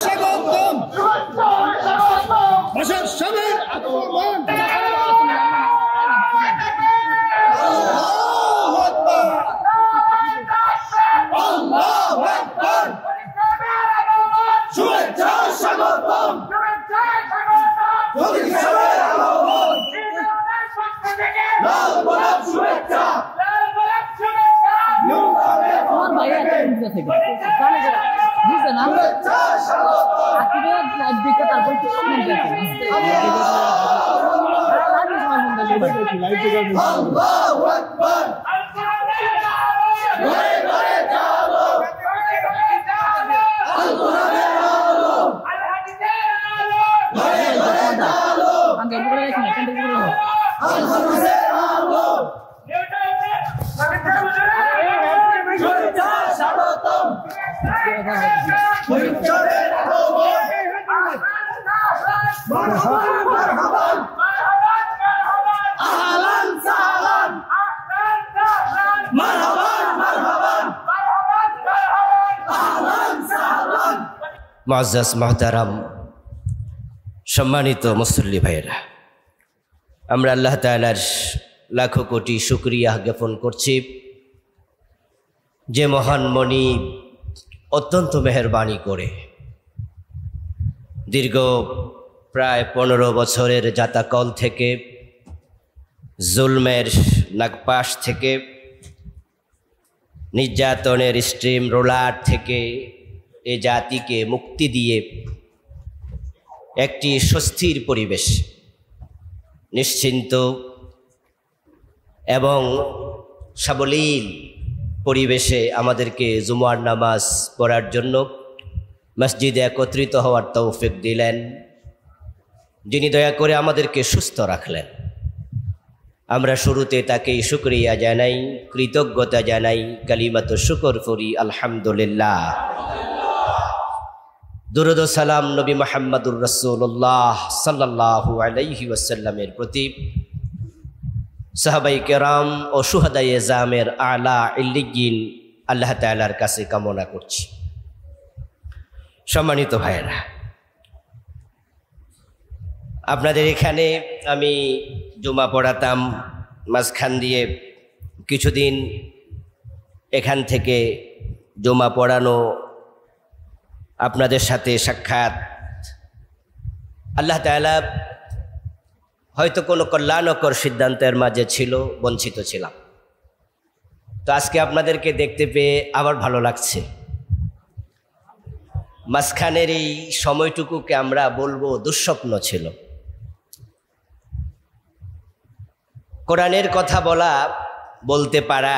স্বাগতম বাশার সাহেবের আগমন। আল্লাহু আকবার, আল্লাহু আকবার। শুভেচ্ছা স্বাগতম, মোদি সাহেবের আগমন। লাল গোলাপ শুভেচ্ছা, আমার ভাইয়া শুভেচ্ছা স্বাগতম। আল্লাহু আকবার। ঘরে ঘরে জালো, আল কোরআনের আলো, ঘরে ঘরে জালো, আল হাদিসের আলো। শুভেচ্ছা স্বাগতম, শুভেচ্ছার আগমন। মারহাবান মারহাবান, আহলান সাহলান, মারহাবান মারহাবান, আহলান সাহলান। মুআজ্জাজ মুহতারাম, সম্মানিত মুসল্লি ভাইয়েরা, আমরা আল্লাহ তাআলার লাখো কোটি শুকরিয়া জ্ঞাপন করছি যে মহান মনি অত্যন্ত মেহেরবানি করে দীর্ঘ প্রায় 15 বছরের জাতাকল থেকে, জুলমের নাগপাশ থেকে, নির্যাতনের স্ট্রিম রোলার থেকে এ জাতিকে মুক্তি দিয়ে একটি স্বস্তির পরিবেশ, নিশ্চিন্ত এবং সাবলীল পরিবেশে আমাদেরকে জুমার নামাজ পড়ার জন্য মসজিদে একত্রিত হওয়ার তৌফিক দিলেন, যিনি দয়া করে আমাদেরকে সুস্থ রাখলেন। আমরা শুরুতে তাকেই শুকরিয়া জানাই, কৃতজ্ঞতা জানাই, কালিমাত শুকর করি আলহামদুলিল্লাহ। দুরূদ ও সালাম নবী মুহাম্মদুর রাসূলুল্লাহ সাল্লাল্লাহু আলাইহি ওয়াসাল্লামের প্রতি, সাহাবায়ে কেরাম ও শুহাদায়ে জামের আলা ইল্লিয়িন আল্লাহ তাআলার কাছে কামনা করছি। সম্মানিত ভাইয়েরা, আপনাদের এখানে আমি জুমা পড়াতাম, মাঝখান দিয়ে কিছুদিন এখান থেকে জুমা পড়ানো, আপনাদের সাথে সাক্ষাৎ, আল্লাহ তাআলা হয়তো কোনো কল্যাণকর সিদ্ধান্তের মাঝে ছিল, বঞ্চিত ছিলাম। তো আজকে আপনাদেরকে দেখতে পেয়ে আবার ভালো লাগছে। মাঝখানের এই সময়টুকুকে আমরা বলবো দুঃস্বপ্ন ছিল। কোরআনের কথা বলা, বলতে পারা,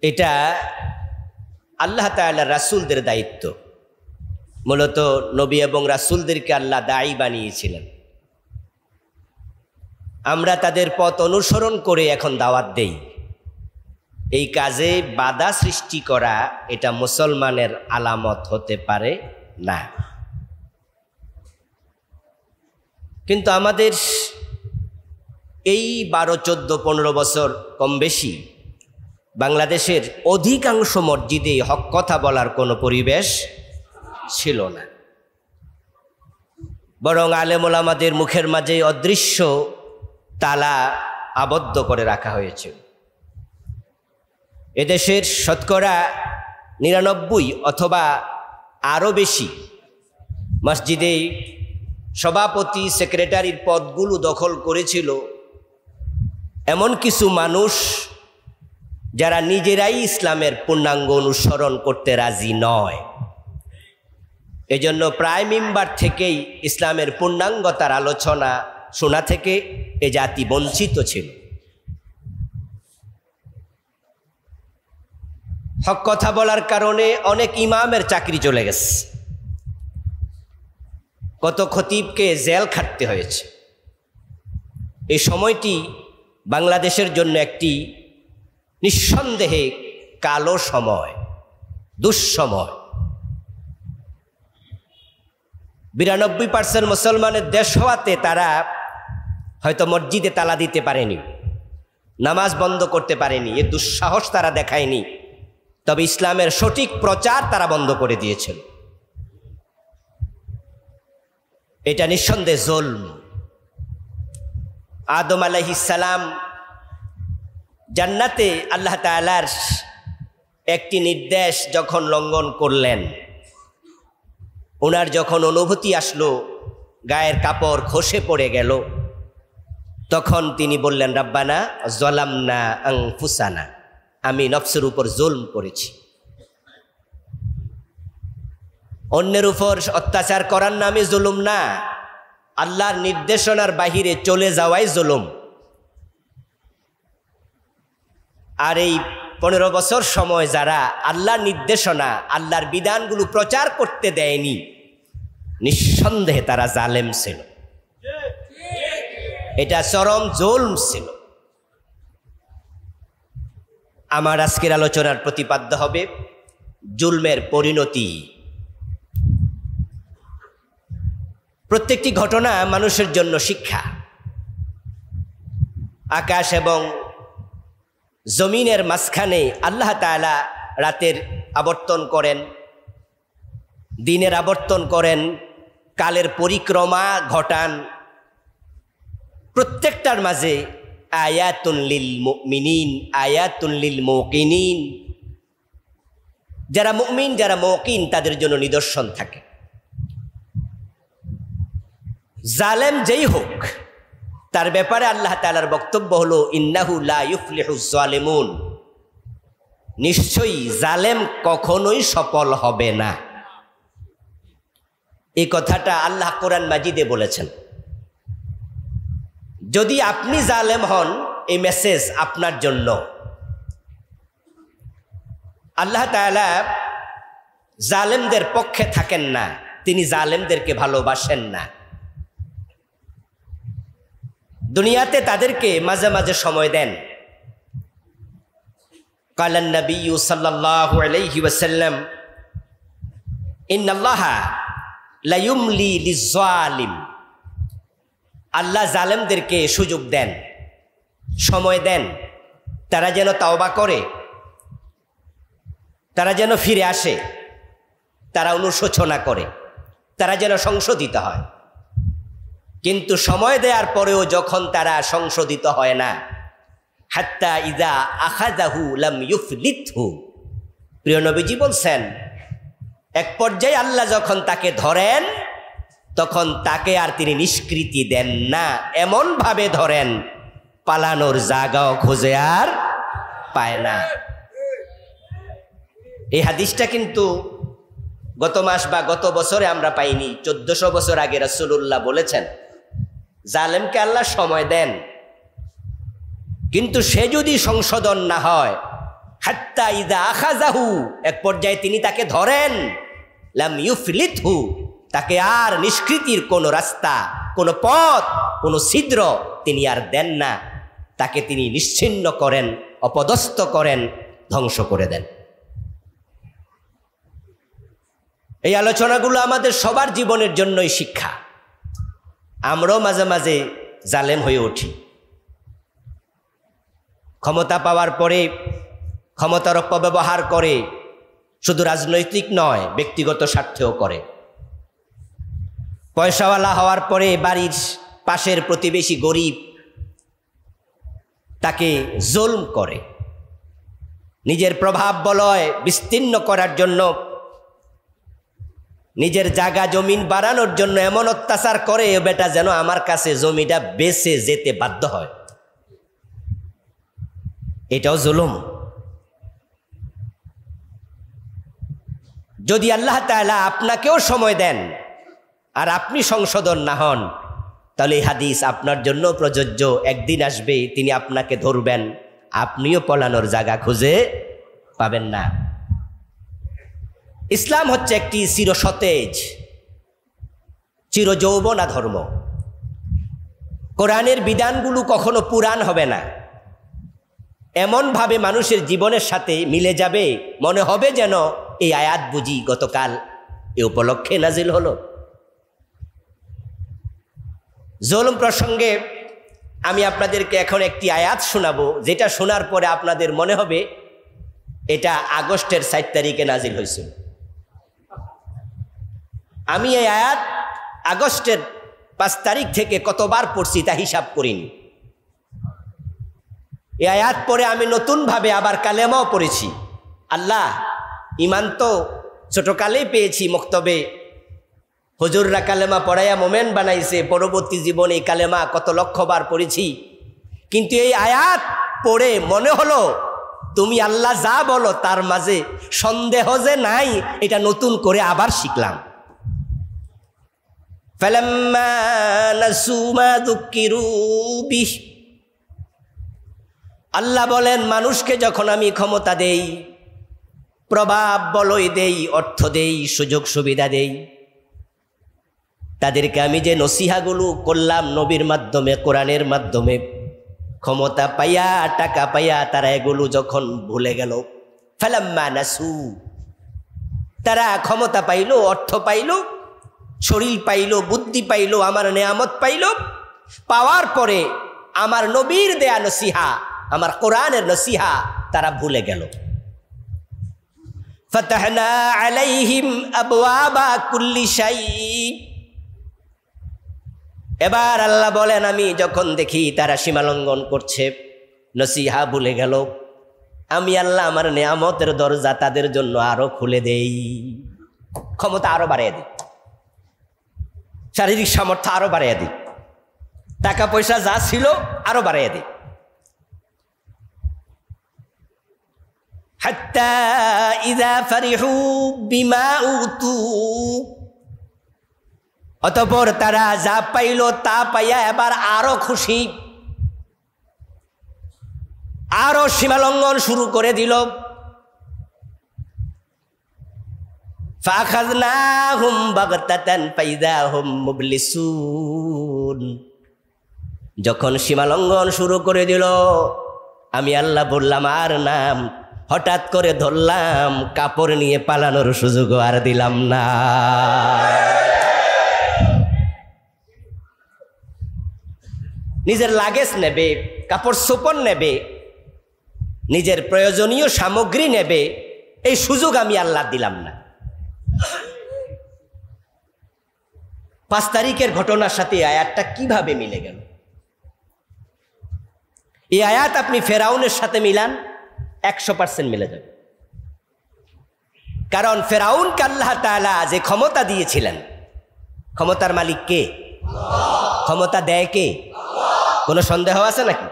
এটা আল্লাহ তাআলা রাসূলদের দায়িত্ব। মূলত নবী এবং রাসূলদেরকে আল্লাহ দায়ী বানিয়েছিলেন। আমরা তাদের পথ অনুসরণ করে এখন দাওয়াত দেই। এই কাজে বাধা সৃষ্টি করা এটা মুসলমানের আলামত হতে পারে না। কিন্তু আমাদের এই 12, 14, 15 বছর কম বেশি বাংলাদেশের অধিকাংশ মসজিদে হক কথা বলার কোনো পরিবেশ ছিল না, বরং আলেম ওলামাদের মুখের মাঝে অদৃশ্য তালা আবদ্ধ করে রাখা হয়েছে। এদেশের শতকরা 99 অথবা আরও বেশি মসজিদে সভাপতি, সেক্রেটারির পদগুলো দখল করেছিল এমন কিছু মানুষ যারা নিজেরাই ইসলামের পূর্ণাঙ্গ অনুসরণ করতে রাজি নয়। এজন্য প্রায় মিম্বার থেকেই ইসলামের পূর্ণাঙ্গতার আলোচনা শোনা থেকে এ জাতি বঞ্চিত ছিল। হক কথা বলার কারণে অনেক ইমামের চাকরি চলে গেছে, কত খতিবকে জেল খাটতে হয়েছে। এই সময়টি বাংলাদেশের জন্য একটি নিঃসন্দেহে কালো সময়, দুঃসময়। 92% মুসলমানের দেশ হওয়াতে তারা হয়তো মসজিদে তালা দিতে পারেনি, নামাজ বন্ধ করতে পারেনি, এ দুঃসাহস তারা দেখায়নি। তবে ইসলামের সঠিক প্রচার তারা বন্ধ করে দিয়েছিল। এটা নিঃসন্দেহে জুলম। আদম আলাইহিস সালাম জান্নাতে আল্লাহ তাআলার একটি নির্দেশ যখন লঙ্ঘন করলেন, ওনার যখন অনুভূতি আসলো, গায়ের কাপড় খসে পড়ে গেল, তখন তিনি বললেন, রাব্বানা যালামনা আনফুসানা, আমি নফসের উপর জুলম করেছি। অন্যের উপর অত্যাচার করার নামে জুলুম না, আল্লাহর নির্দেশনার বাহিরে চলে যাওয়াই জুলুম। আর এই 15 বছর সময় যারা আল্লাহর নির্দেশনা, আল্লাহর বিধানগুলো প্রচার করতে দেয়নি, নিঃসন্দেহে তারা জালেম ছিল। এটা চরম জুলম ছিল। আমার আজকের আলোচনার প্রতিপাদ্য হবে জুলমের পরিণতি। প্রত্যেকটি ঘটনা মানুষের জন্য শিক্ষা। আকাশ এবং জমিনের মাঝখানে আল্লাহ তাআলা রাতের আবর্তন করেন, দিনের আবর্তন করেন, কালের পরিক্রমা ঘটান। প্রত্যেকটার মাঝে আয়াতুন লিল মুমিনিন, আয়াতুন লিল মুকিনিন। যারা মুমিন, যারা মুকিন, তাদের জন্য নিদর্শন থাকে। জালেম যেই হোক, তার ব্যাপারে আল্লাহ তাআলার বক্তব্য হলো ইন্নাহু লা ইউফলিহুজ জালিমুন, নিশ্চয়ই জালেম কখনোই সফল হবে না। এই কথাটা আল্লাহ কোরআন মাজিদে বলেছেন। যদি আপনি জালেম হন, এই মেসেজ আপনার জন্য। আল্লাহ তাআলা জালেমদের পক্ষে থাকেন না, তিনি জালেমদেরকে ভালোবাসেন না। দুনিয়াতে তাদেরকে মাঝে মাঝে সময় দেন। কালান নবী সাল্লাল্লাহু আলাইহি ওয়াসাল্লাম ইন্নাল্লাহা লা ইউমলি লিয-যালিম, আল্লাহ জালেমদেরকে সুযোগ দেন, সময় দেন, তারা যেন তাওবা করে, তারা যেন ফিরে আসে, তারা অনুশোচনা করে, তারা যেন সংশোধিত হয়। কিন্তু সময় দেওয়ার পরেও যখন তারা সংশোধিত হয় না, হাত্তা ইযা আখাযাহু লাম ইউফলিতহু, প্রিয় নবীজি বলছেন, এক পর্যায়ে আল্লাহ যখন তাকে ধরেন, তখন তাকে আর তিনি নিষ্কৃতি দেন না, এমন ভাবে ধরেন পালানোর জায়গাও খুঁজে আর পায় না। এই হাদিসটা কিন্তু গত মাস বা গত বছরে আমরা পাইনি, 1400 বছর আগে রাসূলুল্লাহ বলেছেন জালেমকে আল্লাহ সময় দেন, কিন্তু সে যদি সংশোধন না হয়, হাত্তা ইযা আখাযাহু, এক পর্যায়ে তিনি তাকে ধরেন, লাম ইউফলিতহু, তাকে আর নিষ্কৃতির কোনো রাস্তা, কোনো পথ, কোনো ছিদ্র তিনি আর দেন না, তাকে তিনি নিশ্চিহ্ন করেন, অপদস্থ করেন, ধ্বংস করে দেন। এই আলোচনাগুলো আমাদের সবার জীবনের জন্যই শিক্ষা। আমরাও মাঝে মাঝে জালেম হয়ে উঠি। ক্ষমতা পাওয়ার পরে ক্ষমতার অপব্যবহার করে, শুধু রাজনৈতিক নয়, ব্যক্তিগত স্বার্থেও করে। পয়সাওয়ালা হওয়ার পরে বাড়ির পাশের প্রতিবেশী গরিব, তাকে জুলম করে। নিজের প্রভাব বলয় বিস্তীর্ণ করার জন্য, নিজের জায়গা জমিন বাড়ানোর জন্য এমন অত্যাচার করে, বেটা যেন আমার কাছে জমিটা বেচে যেতে বাধ্য হয়। এটাও জুলুম। যদি আল্লাহ তাআলা আপনাকেও সময় দেন আর আপনি সংশোধন না হন, তাহলে এই হাদিস আপনার জন্য প্রযোজ্য। একদিন আসবে তিনি আপনাকে ধরবেন, আপনিও পলানোর জায়গা খুঁজে পাবেন না। ইসলাম হচ্ছে একটি চিরসতেজ, চিরযৌবনা ধর্ম। কোরআনের বিধানগুলো কখনো পুরান হবে না, এমনভাবে মানুষের জীবনের সাথে মিলে যাবে, মনে হবে যেন এই আয়াত বুঝি গতকাল এ উপলক্ষে নাজিল হলো। জুলুম প্রসঙ্গে আমি আপনাদেরকে এখন একটি আয়াত শোনাবো, যেটা শোনার পরে আপনাদের মনে হবে এটা আগস্টের 4 তারিখে নাজিল হয়েছিল। আমি এই আয়াত আগস্টের 5 তারিখ থেকে কতবার পড়ছি তা হিসাব করিনি। এই আয়াত পরে আমি নতুনভাবে আবার কালেমাও পড়েছি। আল্লাহ, ইমান তো ছোটকালেই পেয়েছি, মক্তবে হুজুররা কালেমা পড়াইয়া মোমেন বানাইছে, পরবর্তী জীবনে এই কালেমা কত লক্ষবার পড়েছি, কিন্তু এই আয়াত পড়ে মনে হলো তুমি আল্লাহ যা বলো তার মাঝে সন্দেহ যে নাই, এটা নতুন করে আবার শিখলাম। ফালাম্মা নাসু মা যুক্কিরু বিহ, আল্লাহ বলেন মানুষকে যখন আমি ক্ষমতা দেই, প্রভাব বলয় দেই, অর্থ দেই, সুযোগ সুবিধা দেই, তাদেরকে আমি যে নসিহাগুলো করলাম নবীর মাধ্যমে, কোরআনের মাধ্যমে, ক্ষমতা পাইয়া টাকা পাইয়া তারা এগুলো যখন ভুলে গেল, ফালাম্মা নাসু, তারা ক্ষমতা পাইল, অর্থ পাইল, শরীর পাইল, বুদ্ধি পাইল, আমার নেয়ামত পাইল, পাওয়ার পরে আমার নবীর দেয়া নসিহা, আমার কোরআনের নসিহা তারা ভুলে গেল। ফাতাহনা আলাইহিম আবওয়াবা কুল্লি শাই, এবার আল্লাহ বলেন আমি যখন দেখি তারা সীমালঙ্ঘন করছে, নসিহা ভুলে গেল, আমি আল্লাহ আমার নেয়ামতের দরজা তাদের জন্য আরো খুলে দেই, ক্ষমতা আরো বাড়িয়ে দিই, শারীরিক সামর্থ্য আরো বাড়িয়ে দিই, টাকা পয়সা যা ছিল আরো বাড়িয়ে দিই। হাত্তা ইযা ফারিহু বিমা উতু, অতঃপর তারা যা পাইল তা পাইয়া এবার আরো খুশি, আরো সীমালঙ্ঘন শুরু করে দিল। ফাখাযনাহুম বাগতাতান ফাইযা হুম মুবলিসুন, যখন সীমালঙ্ঘন শুরু করে দিল আমি আল্লাহ বললাম আর নাম, হঠাৎ করে ধরলাম, কাপড় নিয়ে পালানোর সুযোগ আর দিলাম না। নিজের লাগেজ নেবে, কাপড় চোপড় নেবে, নিজের প্রয়োজনীয় সামগ্রী নেবে, এই সুযোগ আমি আল্লাহ দিলাম না। 5 তারিখের ঘটনার সাথে আয়াতটা কিভাবে মিলে গেল? এই আয়াত আপনি ফেরাউনের সাথে মিলান, 100% মিলে যাবে। কারণ ফেরাউনকে আল্লাহ তাআলা যে ক্ষমতা দিয়েছিলেন, ক্ষমতার মালিক কে? ক্ষমতা দেয় কে? কোনো সন্দেহ আছে নাকি?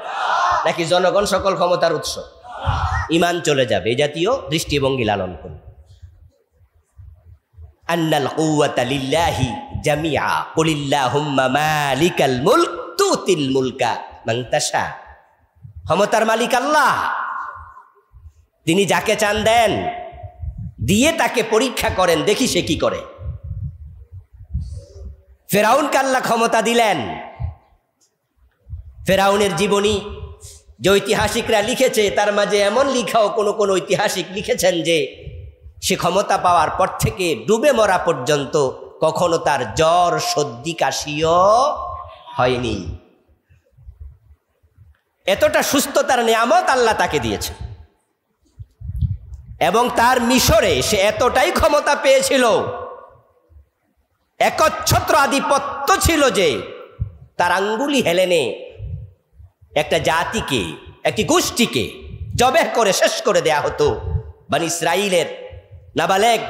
নাকি জনগণ সকল ক্ষমতার উৎস? ইমান চলে যাবে। এই জাতীয় দৃষ্টিভঙ্গি লালন করুন। আন্নাল কুওয়াতা লিল্লাহি জামিআ কুলিল্লাহুম্মা মালিকাল মুলক তুতিল মুলকা মান তাশা, ক্ষমতার মালিক আল্লাহ, তিনি যাকে চান দেন, দিয়ে তাকে পরীক্ষা করেন, দেখি সে কি করে। ফেরাউনকে আল্লাহ ক্ষমতা দিলেন। ফেরাউনের জীবনী যে ঐতিহাসিকরা লিখেছে তার মাঝে এমন লিখাও কোন কোন ঐতিহাসিক লিখেছেন যে সে ক্ষমতা পাওয়ার পর থেকে ডুবে মরা পর্যন্ত কখনো তার জ্বর সর্দি কাশিও হয়নি। এতটা সুস্থতার নিয়ামত আল্লাহ তাকে দিয়েছে। এবং তার মিশরে সে এতটাই ক্ষমতা পেয়েছিল, একচ্ছত্র আধিপত্য ছিল যে তার আঙ্গুলি হেলেনে একটা জাতিকে, একটি গোষ্ঠীকে জবেহ করে শেষ করে দেয়া হতো। বনি ইসরাইলের নাবালেগ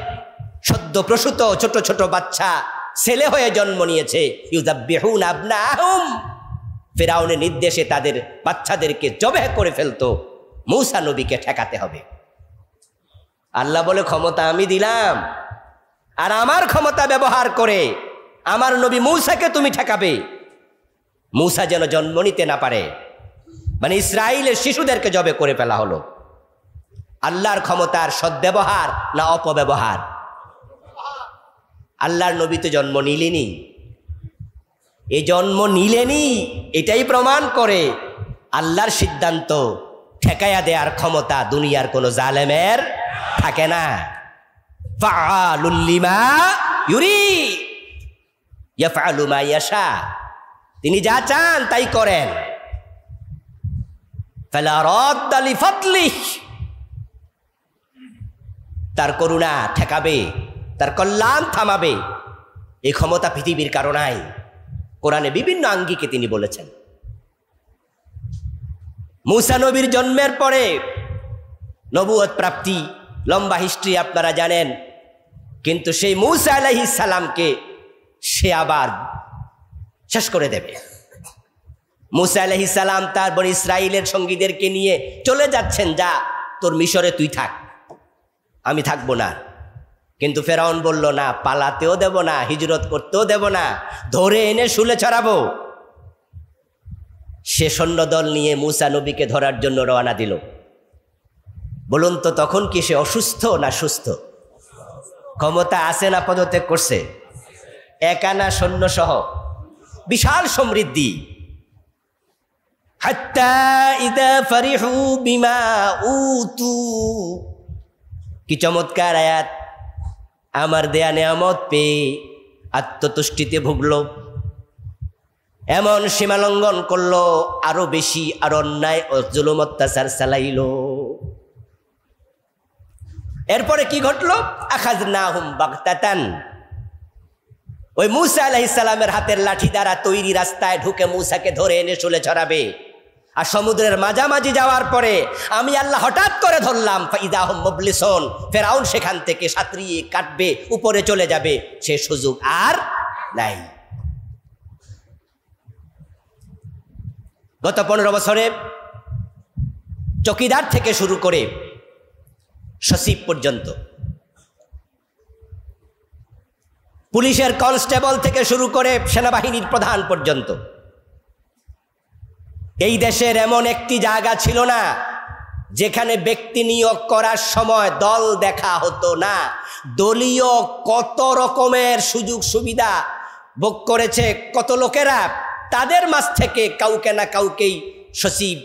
সদ্য প্রসূত ছোট ছোট বাচ্চা ছেলে হয়ে জন্ম নিয়েছে, ইউযাব্বিহুনা আবনাহুম, ফিরআউনের নির্দেশে তাদের বাচ্চাদেরকে জবেহ করে ফেলতো। মূসা নবীকে ঠেকাতে হবে। আল্লাহ বলে ক্ষমতা আমি দিলাম, আর আমার ক্ষমতা ব্যবহার করে আমার নবী মূসাকে তুমি ঠেকাবে। মূসা যেন জন্ম নিতে না পারে, মানে ইসরাইলের শিশুদেরকে জবে করে ফেলা হলো। আল্লাহর ক্ষমতার সদ্ব্যবহার না অপব্যবহার? আল্লাহর নবী তো জন্ম নিলেনি, এই জন্ম নিলেনি, এটাই প্রমাণ করে আল্লাহর সিদ্ধান্ত ঠেকাইয়া দেওয়ার ক্ষমতা দুনিয়ার কোনো জালেমের থাকে না। ফাআলুল লিমা ইউরিদ ইয়াফআলু মা ইয়াশা, তিনি যা চান তাই করেন। ফালা রাদ্দা লিফাদলিহ, তার করুণা ঠেকাবে, তার কল্যাণ থামাবে এই ক্ষমতা পৃথিবীর কারো নাই। কোরআনে বিভিন্ন আঙ্গিকে তিনি বলেছেন। মূসা নবীর জন্মের পরে নবুয়ত প্রাপ্তি, লম্বা হিস্ট্রি আপনারা জানেন, কিন্তু সেই মূসা আলাইহিস সালামকে সে আবার শেষ করে দেবে। মূসা আলাইহিস সালাম তার বনি ইসরাইলের সঙ্গীদেরকে নিয়ে চলে যাচ্ছেন, যা তোর মিশরে তুই থাক, আমি থাকবো না। কিন্তু ফেরাউন বলল, না, পালাতেও দেব না, হিজরত করতেও দেব না, ধরে এনে শুলে ছড়াবো। সে সৈন্যদল নিয়ে মূসা নবীকে ধরার জন্য রওনা দিল। বলুন তো, তখন কি সে অসুস্থ না সুস্থ? ক্ষমতা আছে না পদত্যাগ করছে? একানা সৈন্য সহ বিশাল সমৃদ্ধি। হাত্তা ইদা ফারিহু বিমা উতু, কি চমৎকার আয়াত! আমার দেয়া নেয়ামত পেয়ে আত্মতুষ্টিতে ভুগল, এমন সীমালঙ্ঘন করলো, আরো বেশি আর অন্যায় ও জুলুম অত্যাচার চালাইল। এরপরে কি ঘটলো? আখাযনাহুম বাগতাতান, ওই মূসা আলাইহিস সালামের হাতের লাঠি দ্বারা তৈরি রাস্তায় ঢুকে মূসাকে ধরে এনে শুলে ছড়াবে। আর সমুদ্রের মাঝামাঝি যাওয়ার পরে আমি আল্লাহ হঠাৎ করে ধরলাম, ফাইদাহুম মুবলিসুন, ফেরাউন সেখান থেকে সাঁতরিয়ে কাটবে, উপরে চলে যাবে, সে সুযোগ আর নাই। গত 15 বছরে চকিদার থেকে শুরু করে সচিব পর্যন্ত, পুলিশের কনস্টেবল থেকে শুরু করে সেনাবাহিনীর প্রধান পর্যন্ত, এই দেশের এমন একটি জায়গা ছিল না যেখানে ব্যক্তি নিয়োগ করার সময় দল দেখা হতো না। দলীয় কত রকমের সুযোগ সুবিধা ভোগ করেছে কত লোকেরা, তাদের মাঝ থেকে কাউকে না কাউকেই সচিব,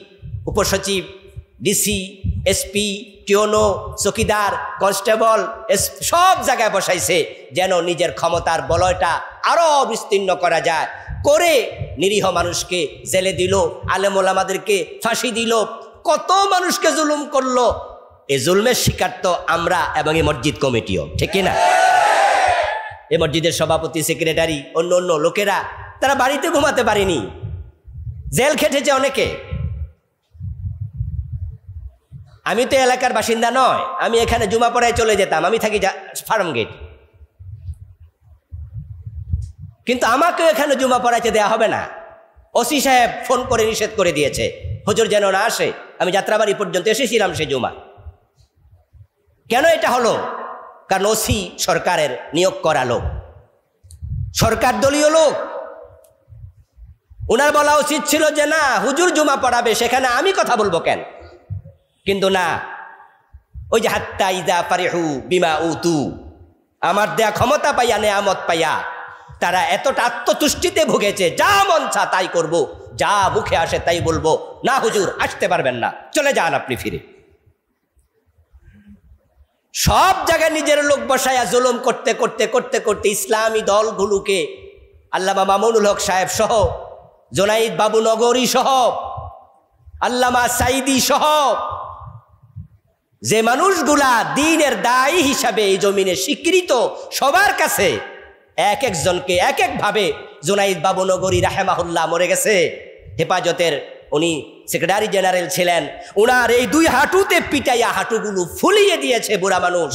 উপসচিব, ডিসি, এসপি, টিওনো, চকিদার, কনস্টেবল সব জায়গায় বসাইছে, যেন নিজের ক্ষমতার বলয়টা আরো বিস্তীর্ণ করা যায়। করে নিরীহ মানুষকে জেলে দিল, আলেম ওলামাদেরকে ফাঁসি দিল, কত মানুষকে জুলুম করলো। এই জুলমের শিকার তো আমরা এবং এই মসজিদ কমিটিও, ঠিক না? এই মসজিদের সভাপতি, সেক্রেটারি, অন্য অন্য লোকেরা, তারা বাড়িতে ঘুমাতে পারেনি, জেল খেটেছে অনেকে। আমি তো এলাকার বাসিন্দা নয়, আমি এখানে জুমা পড়ায় চলে যেতাম, আমি থাকি ফার্ম গেট, কিন্তু আমাকেও এখানে জুমা পড়াইতে দেওয়া হবে না। ওসি সাহেব ফোন করে নিষেধ করে দিয়েছে, হুজুর যেন না আসে। আমি যাত্রাবাড়ি পর্যন্ত এসেছিলাম সে জুমা। কেন এটা হলো? কারণ ওসি সরকারের নিয়োগ করা লোক, সরকার দলীয় লোক। ওনার বলা উচিত ছিল যে না, হুজুর জুমা পড়াবে, সেখানে আমি কথা বলবো কেন? কিন্তু না, ওই যে হাত্তা ইদা ফারিহু বিমা উতু, আমার দেয়া ক্ষমতা পাইয়া, নেয়ামত পাইয়া তারা এতটা আত্মতুষ্টিতে ভুগেছে, যা মন চা তাই করব, যা মুখে আসে তাই বলবো। না হুজুর, আসতে পারবেন না, চলে যান আপনি ফিরে। সব জায়গায় নিজের লোক বসায়া জুলুম করতে করতে করতে করতে ইসলামী দলগুলোকে, আল্লামা মামুনুল হক সাহেব সহ, জোনাইদ বাবু নগরী সহ, আল্লামা সাইদি সহ, যে মানুষগুলা দ্বীনের দায়ী হিসাবে এই জমিনে স্বীকৃত সবার কাছে, এক একজনকে এক একভাবে, জোনাইদ বাবু নগরী রাহেমাহুল্লাহ মরে গেছে, হেফাজতের উনি সেক্রেটারি জেনারেল ছিলেন, উনার এই 2 হাঁটুতে পিটাইয়া হাঁটুগুলো ফুলিয়ে দিয়েছে বুড়া মানুষ।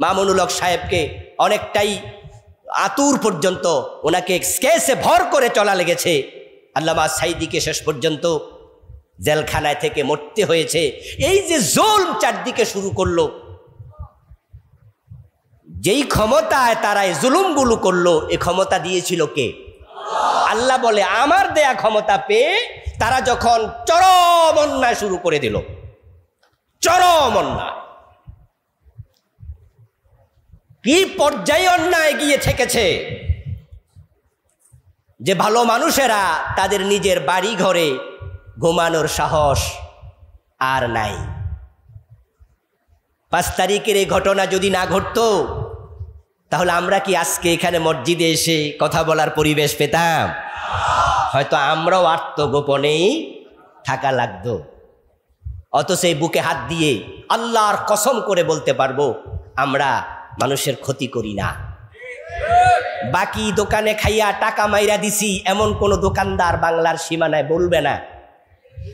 মামুনুল হক সাহেবকে অনেকটাই আতুর পর্যন্ত ওনাকে স্কেচে ভর করে চলা লেগেছে। আল্লামা সাইদিকে শেষ পর্যন্ত জেলখানায় থেকে মরতে হয়েছে। এই যে জুলম চারদিকে শুরু করলো, যেই ক্ষমতায় তারা এই জুলুমগুলো করলো, এই ক্ষমতা দিয়েছিল কে? আল্লাহ বলে, আমার দেয়া ক্ষমতা পেয়ে তারা যখন চরম অন্যায় শুরু করে দিল, চরম অন্যায়, কি পর্যায়ে অন্যায় গিয়ে ঠেকেছে যে ভালো মানুষেরা তাদের নিজের বাড়ি ঘরে ঘুমানোর সাহস আর নাই। 5 তারিখের এই ঘটনা যদি না ঘটতো, তাহলে আমরা কি আজকে এখানে মসজিদে এসে কথা বলার পরিবেশ পেতাম? হয়তো আমরাও আত্মগোপনেই থাকা লাগতো। অথচ এই বুকে হাত দিয়ে আল্লাহর কসম করে বলতে পারবো, আমরা মানুষের ক্ষতি করি না, বাকি দোকানে খাইয়া টাকা মাইরা দিছি এমন কোনো দোকানদার বাংলার সীমানায় বলবে না।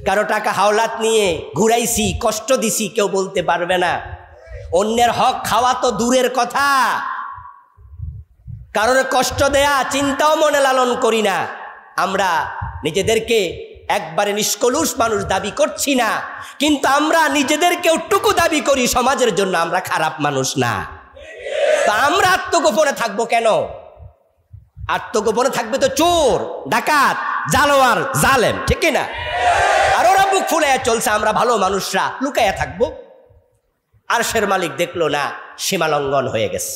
কারো টাকা হাওলাত নিয়ে ঘুরাইছি, কষ্ট দিছি, কেউ বলতে পারবে না। অন্যের হক খাওয়া তো দূরের কথা, কারোর কষ্ট দেয়া চিন্তাও মনে লালন করি না। আমরা নিজেদেরকে একবারে নিষ্কলুষ মানুষ দাবি করছি না, কিন্তু আমরা নিজেদেরকে ওটুকু দাবি করি সমাজের জন্য আমরা খারাপ মানুষ না। তা আমরা আত্মগোপনে থাকবো কেন? আত্মগোপনে থাকবে তো চোর, ডাকাত, জালোয়ার, জালেম, ঠিক না? আর ওরা বুক ফুলে চলছে, আমরা ভালো মানুষরা লুকাইয়া থাকবো। আরশের মালিক দেখলো না, সীমালঙ্ঘন হয়ে গেছে।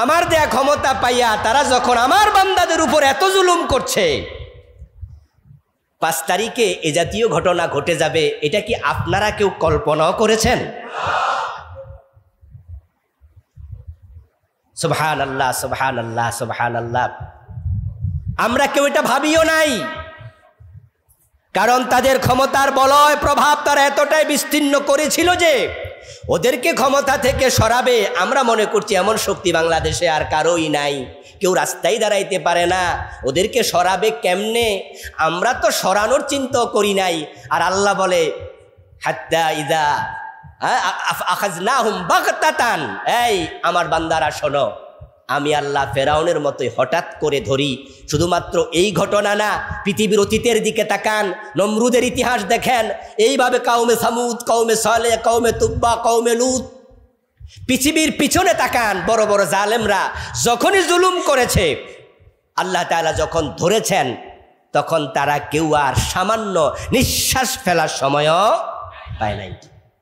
আমার দেয়া ক্ষমতা পাইয়া তারা যখন আমার বান্দাদের উপর এত জুলুম করছে, 5 তারিখে এ জাতীয় ঘটনা ঘটে যাবে, এটা কি আপনারা কেউ কল্পনাও করেছেন? সুবহানাল্লাহ, সুবহানাল্লাহ, সুবহানাল্লাহ। আমরা কেউ এটা ভাবিও নাই, কারণ তাদের ক্ষমতার বলয় প্রভাব তারা এতটাই বিস্তীর্ণ করেছিল যে ওদেরকে ক্ষমতা থেকে সরাবে আমরা মনে করছি এমন শক্তি বাংলাদেশে আর কারোই নাই। কেউ রাস্তায় দাঁড়াইতে পারে না, ওদেরকে সরাবে কেমনে? আমরা তো সরানোর চিন্তাও করি নাই। আর আল্লাহ বলে হাত্তা ইদা আখাযনাহুম বাগতাতান, এই আমার বান্দারা শোনো, আমি আল্লাহ ফেরাউনের মতোই হঠাৎ করে ধরি। শুধুমাত্র এই ঘটনা না, পৃথিবীর অতীতের দিকে তাকান, নমরুদের ইতিহাস দেখেন, এইভাবে কওমে সামুদ, কওমে সালেহ, কওমে তুব্বা, কওমে লূত, পৃথিবীর পিছনে তাকান। বড় বড় জালেমরা যখনই জুলুম করেছে, আল্লাহ তাআলা যখন ধরেছেন, তখন তারা কেউ আর সামান্য নিঃশ্বাস ফেলার সময়ও পায় নাই,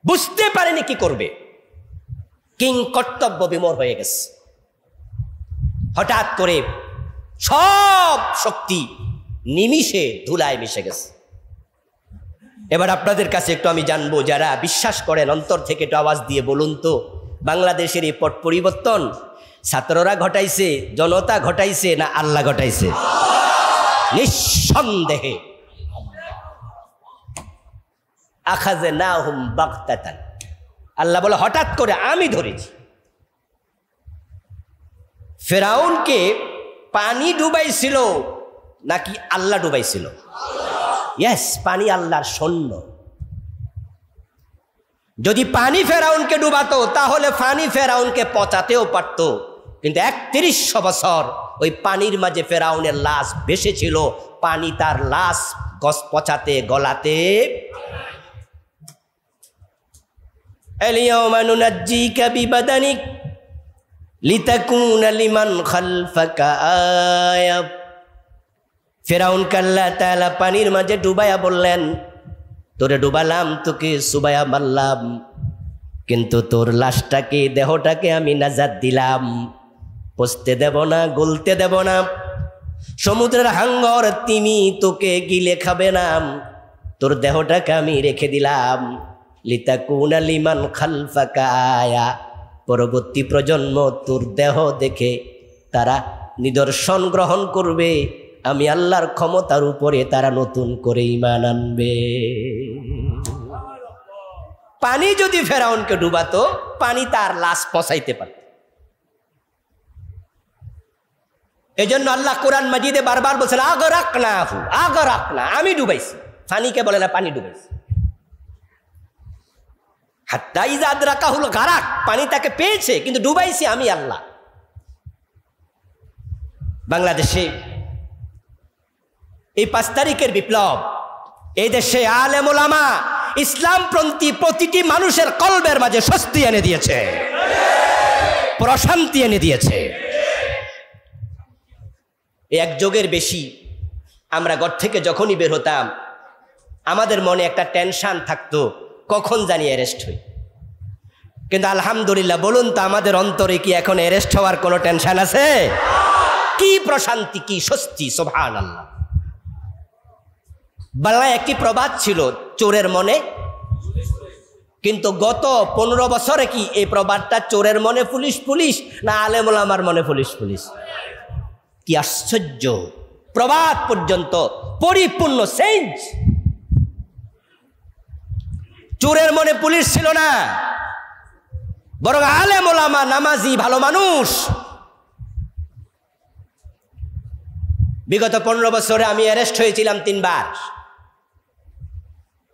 বুঝতে পারেনি কি করবে। কিং কর্তব্য বিমূঢ় হয়ে গেছে। হঠাৎ করে সব শক্তি নিমিষে ধুলায় মিশে গেছে। এবার আপনাদের কাছে একটু আমি জানবো, যারা বিশ্বাস করেন অন্তর থেকে একটু আওয়াজ দিয়ে বলুন তো, বাংলাদেশের এই পট পরিবর্তন ছাত্ররা ঘটাইছে, জনতা ঘটাইছে, না আল্লাহ ঘটাইছে? নিঃসন্দেহে আখাযনাহুম বাগতাতান, আল্লাহ বলে হঠাৎ করে আমি ধরেছি। ফেরাউনকে পানি ডুবাইছিল নাকি আল্লাহ ডুবাইছিল? ইয়েস, পানি আল্লাহর সৈন্য। যদি পানি ফেরাউনকে ডুবাতো তাহলে পানি ফেরাউনকে পচাতেও পারত, কিন্তু 3100 বছর ওই পানির মাঝে ফেরাউনের লাশ ভেসেছিল, পানি তার লাশ পচাতে গলাতে। আল-ইয়াওমা নুনাজ্জিকা বিবাদানিক লিতাকুনা লিমান খালফাকা আয়া। ফেরাউনকে আল্লাহ তাআলা পানির মাঝে ডুবাইয়া বললেন, তোরে ডুবালাম, তোকে সুবাইয়া মারলাম, কিন্তু তোর লাশটাকে, দেহটাকে আমি নাজাত দিলাম, পচতে দেব না, গলতে দেব না। সমুদ্রের হাঙ্গর তিমি তোকে গিলে খাবে না, তোর দেহটাকে আমি রেখে দিলাম। লিতাকুনা লিমান খালফাকা আয়া, পরবর্তী প্রজন্ম তোর দেহ দেখে তারা নিদর্শন গ্রহণ করবে, আমি আল্লাহর ক্ষমতার উপরে তারা নতুন করে ঈমান আনবে। পানি যদি ফেরাউনকে ডুবাতো, পানি তার লাশ পচাইতে পারত। এজন্য আল্লাহ কোরআন মাজিদে বারবার বলছেন আগরাকনাহু, আগরাকনা, আমি ডুবাইছি। পানিকে বলে না, পানি ডুবাইছি। হাত্তা ইযা আদরাকাহুল গারাক, পানি তাকে পেয়েছে, কিন্তু ডুবাইছি আমি আল্লাহ। বাংলাদেশে এই 5 তারিখের বিপ্লব, এই দেশে আলেম ওলামা, ইসলামপন্থী প্রতিটি মানুষের কলবের মাঝে স্বস্তি এনে দিয়েছে, প্রশান্তি এনে দিয়েছে। এক যুগের বেশি আমরা ঘর থেকে যখনই বের হতাম, আমাদের মনে একটা টেনশন থাকতো, কখন জানি অ্যারেস্ট হই। কিন্তু আলহামদুলিল্লাহ, বলুন তো আমাদের অন্তরে কি এখন অ্যারেস্ট হওয়ার কোনো টেনশন আছে? কি প্রশান্তি, কি স্বস্তি, সুবহানাল্লাহ। বাংলায় একটি প্রবাদ ছিল, চোরের মনে, কিন্তু গত 15 বছরে কি এই প্রবাদটা চোরের মনে পুলিশ পুলিশ, না আলেম ওলামার মনে পুলিশ পুলিশ? কি আশ্চর্য, প্রবাদ পর্যন্ত পরিপূর্ণ চেঞ্জ। চোরের মনে পুলিশ ছিল না, বরং আলেম ওলামা নামাজি ভালো মানুষ। বিগত 15 বছরে আমি অ্যারেস্ট হয়েছিলাম 3 বার।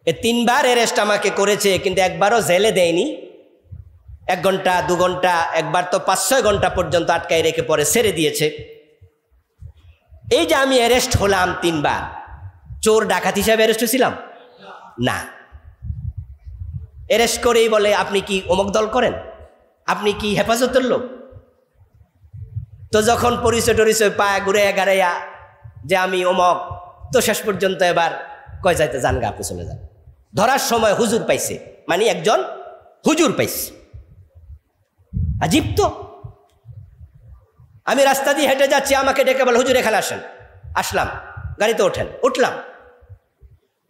এই 3 বার অ্যারেস্ট আমাকে করেছে, কিন্তু একবারও জেলে দেয়নি। 1 ঘন্টা 2 ঘন্টা, একবার তো 5-6 ঘন্টা পর্যন্ত আটকায় রেখে পরে ছেড়ে দিয়েছে। এই যে আমি অ্যারেস্ট হলাম 3 বার, চোর ডাকাত হিসাবে অ্যারেস্ট হয়েছিলাম না। অ্যারেস্ট করেই বলে আপনি কি অমুক দল করেন, আপনি কি হেফাজতের লোক। তো যখন পরিচয় টরিচয় পায় ঘুরে এগারাইয়া যে আমি অমক, তো শেষ পর্যন্ত এবার কয় যাইতে যান গা, আপনি চলে যান। ধরার সময় হুজুর পাইছে, মানে একজন হুজুর পাইছে। আজীব তো। আমি রাস্তা দিয়ে হেঁটে যাচ্ছি, আমাকে ডেকে বলে হুজুর এখানে আসেন। আসলাম, গাড়িতে ওঠেন, উঠলাম।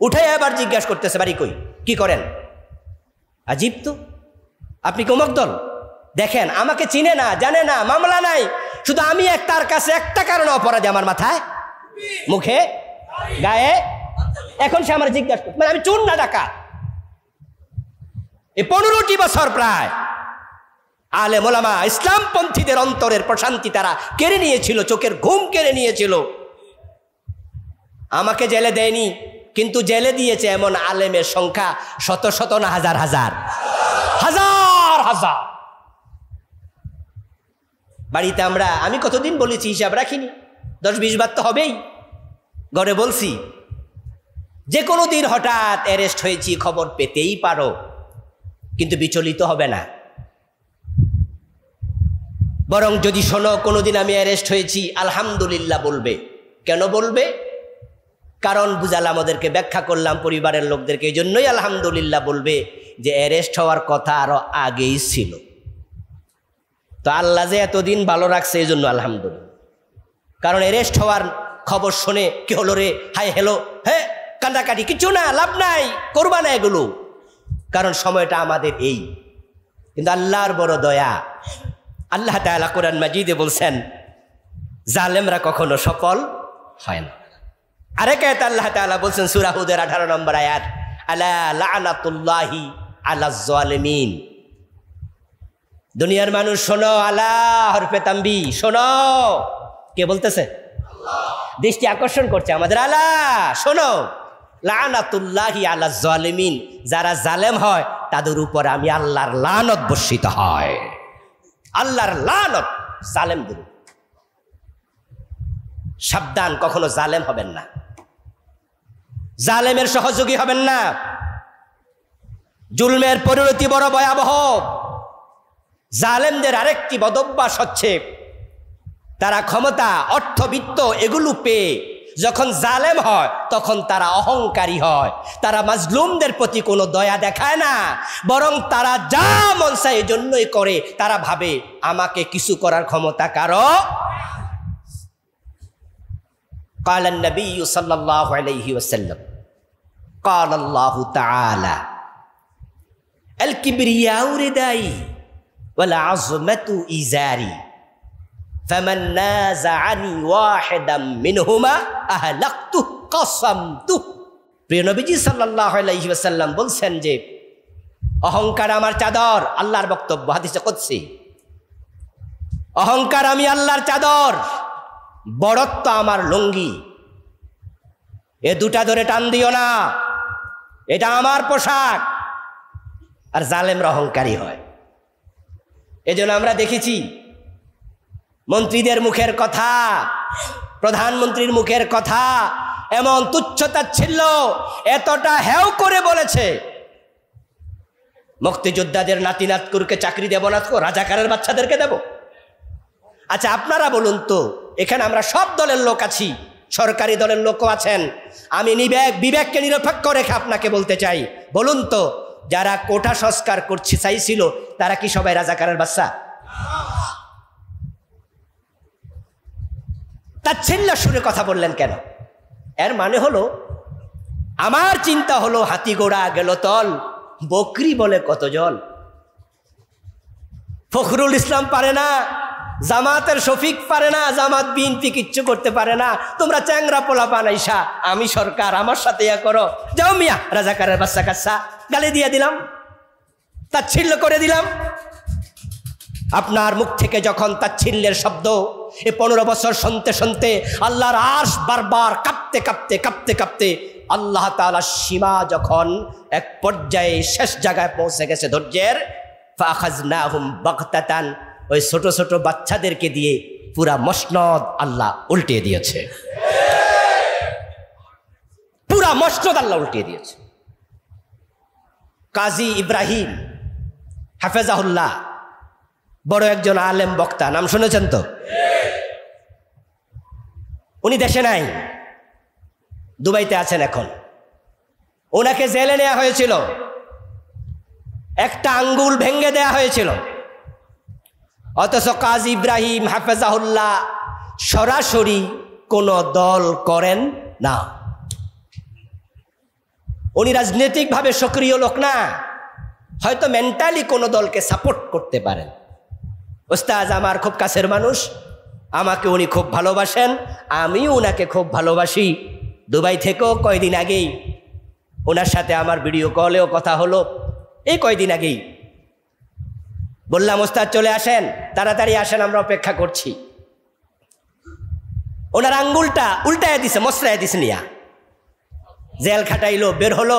উঠে এবার জিজ্ঞাসা করতেছে বাড়ি কই, কি করেন। আজীব তো, আপনি কি অমুক দল? দেখেন আমাকে চিনে না, জানে না, মামলা নাই, শুধু আমি তার কাছে একটা কারণে অপরাধী, আমার মাথায়, মুখে, গায়ে। এখন সে আমার জিজ্ঞাসা করতে, মানে আমি চোর না ডাকাত। এই 15টি বছর প্রায় আলেম ওলামা ইসলামপন্থীদের অন্তরের প্রশান্তি তারা কেড়ে নিয়েছিল, চোখের ঘুম কেড়ে নিয়েছিল। আমাকে জেলে দেয়নি, কিন্তু জেলে দিয়েছে এমন আলেমের সংখ্যা শত শত না হাজার হাজার হাজার হাজার। বাড়িতে আমি কতদিন বলেছি হিসাব রাখিনি, 10-20 বার তো হবেই। ঘরে বলছি যে কোনো দিন হঠাৎ অ্যারেস্ট হয়েছি খবর পেতেই পারো, কিন্তু বিচলিত হবে না। বরং যদি শোনো কোনোদিন আমি অ্যারেস্ট হয়েছি, আলহামদুলিল্লাহ বলবে। কেন বলবে? কারণ বুঝালাম, ওদেরকে ব্যাখ্যা করলাম, পরিবারের লোকদেরকে, এই জন্যই আলহামদুলিল্লাহ বলবে যে অ্যারেস্ট হওয়ার কথা আরো আগেই ছিল। তো আল্লাহ যে এতদিন ভালো রাখছে এই জন্য আলহামদুলিল্লাহ। কারণ অ্যারেস্ট হওয়ার খবর শুনে কি হলো রে, হাই হ্যালো, হ্যাঁ কান্দাকাটি, কিছু না, লাভ নাই, করবা না এগুলো, কারণ সময়টা আমাদের এই। কিন্তু আল্লাহর বড় দয়া, আল্লাহ তাআলা কোরআন মাজিদে বলছেন জালেমরা কখনো সফল হয় না। আরেক আয়াতে আল্লাহ তাআলা বলছেন সূরা হুদের 18 নম্বর আয়াত, আলা লানাতুল্লাহি আলাজ জালিমিন। দুনিয়ার মানুষ শোনো, আলা হরফে তানবি, শোনো। কে বলতেছে? দৃষ্টি আকর্ষণ করছে আমাদের, আলা শোনো, লানাতুল্লাহি আলাজ জালিমিন, যারা জালেম হয় তাদের উপর আমি আল্লাহর লানত বর্ষিত হয়। আল্লাহর লানত জালেমদের। সাবধান, কখনো জালেম হবেন না, জালেমের সহযোগী হবেন না। জুলমের পরিণতি বড় ভয়াবহ। জালেমদের আরেকটি বদভ্যাস হচ্ছে, তারা ক্ষমতা, অর্থবিত্ত এগুলো পেয়ে যখন জালেম হয় তখন তারা অহংকারী হয়। তারা মাজলুমদের প্রতি কোনো দয়া দেখায় না, বরং তারা যা মন চায় এই জন্যই করে। তারা ভাবে আমাকে কিছু করার ক্ষমতা কারো। قال النبي صلى الله عليه وسلم قال الله تعالى الكبرياء ردائي والعظمة إزاري فمن نازعني واحدا منهما أهلكته قسمته। প্রিয় নবীজি সাল্লাল্লাহু আলাইহি ওয়াসাল্লাম বলছেন যে অহংকার আমার চাদর। আল্লাহর বক্তব্য, হাদিসে কুদসি। অহংকার আমি আল্লাহর চাদর, বড়ত্ব আমার লুঙ্গি। এ দুটা ধরে টান দিও না, এটা আমার পোশাক। আর জালেমরা অহংকারী হয়। এজন্য আমরা দেখেছি মন্ত্রীদের মুখের কথা, প্রধানমন্ত্রীর মুখের কথা এমন তুচ্ছতাচ্ছিল্য এতটা হেও করে বলেছে, মুক্তিযোদ্ধাদের নাতি নাতকুরকে চাকরি দেব না, রাজাকারের বাচ্চাদেরকে দেব। আচ্ছা আপনারা বলুন তো, এখানে আমরা সব দলের লোক আছি, সরকারি দলের লোকও আছেন। আমি বিবেককে নিরপেক্ষ রেখে আপনাকে বলতে চাই, বলুন তো যারা কোটা সংস্কার করছে চাইছিল তারা কি সবাই রাজাকারের বাচ্চা? তাচ্ছিল্য সুরে কথা বললেন কেন? এর মানে হলো, আমার চিন্তা হলো হাতি ঘোড়া গেল তল, বকরি বলে কত জল। ফখরুল ইসলাম পারে না, জামাতের শফিক পারে না, জামাত বিএনপি কিচ্ছু করতে পারে না। তোমরা চ্যাংরা পোলা বানাইসা, আমি সরকার, আমার সাথে ইয়া করো, যাও মিয়া রাজাকারের বাচ্চা কাচ্চা। গালি দিয়ে দিলাম, তাচ্ছিল্য করে দিলাম। আপনার মুখ থেকে যখন তাচ্ছিল্যের শব্দ এই 15 বছর শুনতে শুনতে আল্লাহর আরশ বারবার কাঁপতে কাঁপতে কাঁপতে কাঁপতে আল্লাহ তাআলার সীমা যখন এক পর্যায়ে শেষ জায়গায় পৌঁছে গেছে ধৈর্যের, ফাখাযনাহুম বাগতাতান, ওই ছোট ছোট বাচ্চাদেরকে দিয়ে পুরা মসনদ আল্লাহ উল্টিয়ে দিয়েছে। পুরা মসনদ আল্লাহ উল্টিয়ে দিয়েছে। কাজী ইব্রাহিম হাফেজাহুল্লাহ বড় একজন আলেম বক্তা, নাম শুনেছেন তো? উনি দেশে নাই, দুবাইতে আছেন এখন। ওনাকে জেলে নেওয়া হয়েছিল, একটা আঙ্গুল ভেঙে দেয়া হয়েছিল। অথচ কাজী ইব্রাহিম হাফেজাহুল্লাহ সরাসরি কোনো দল করেন না। উনি রাজনৈতিকভাবে সক্রিয় লোক না, হয়তো মেন্টালি কোনো দলকে সাপোর্ট করতে পারেন। ওস্তাদ আমার খুব কাছের মানুষ, আমাকে উনি খুব ভালোবাসেন, আমিও ওনাকে খুব ভালোবাসি। দুবাই থেকেও কয়দিন আগেই ওনার সাথে আমার ভিডিও কলেও কথা হলো। এই কয়দিন আগেই বললাম, ওস্তাদ চলে আসেন, তাড়াতাড়ি আসেন, আমরা অপেক্ষা করছি। ওনার আঙ্গুলটা উল্টায় দিছে, মশরায় দিছে নিয়া জেল খাটাইলো, বের হলো।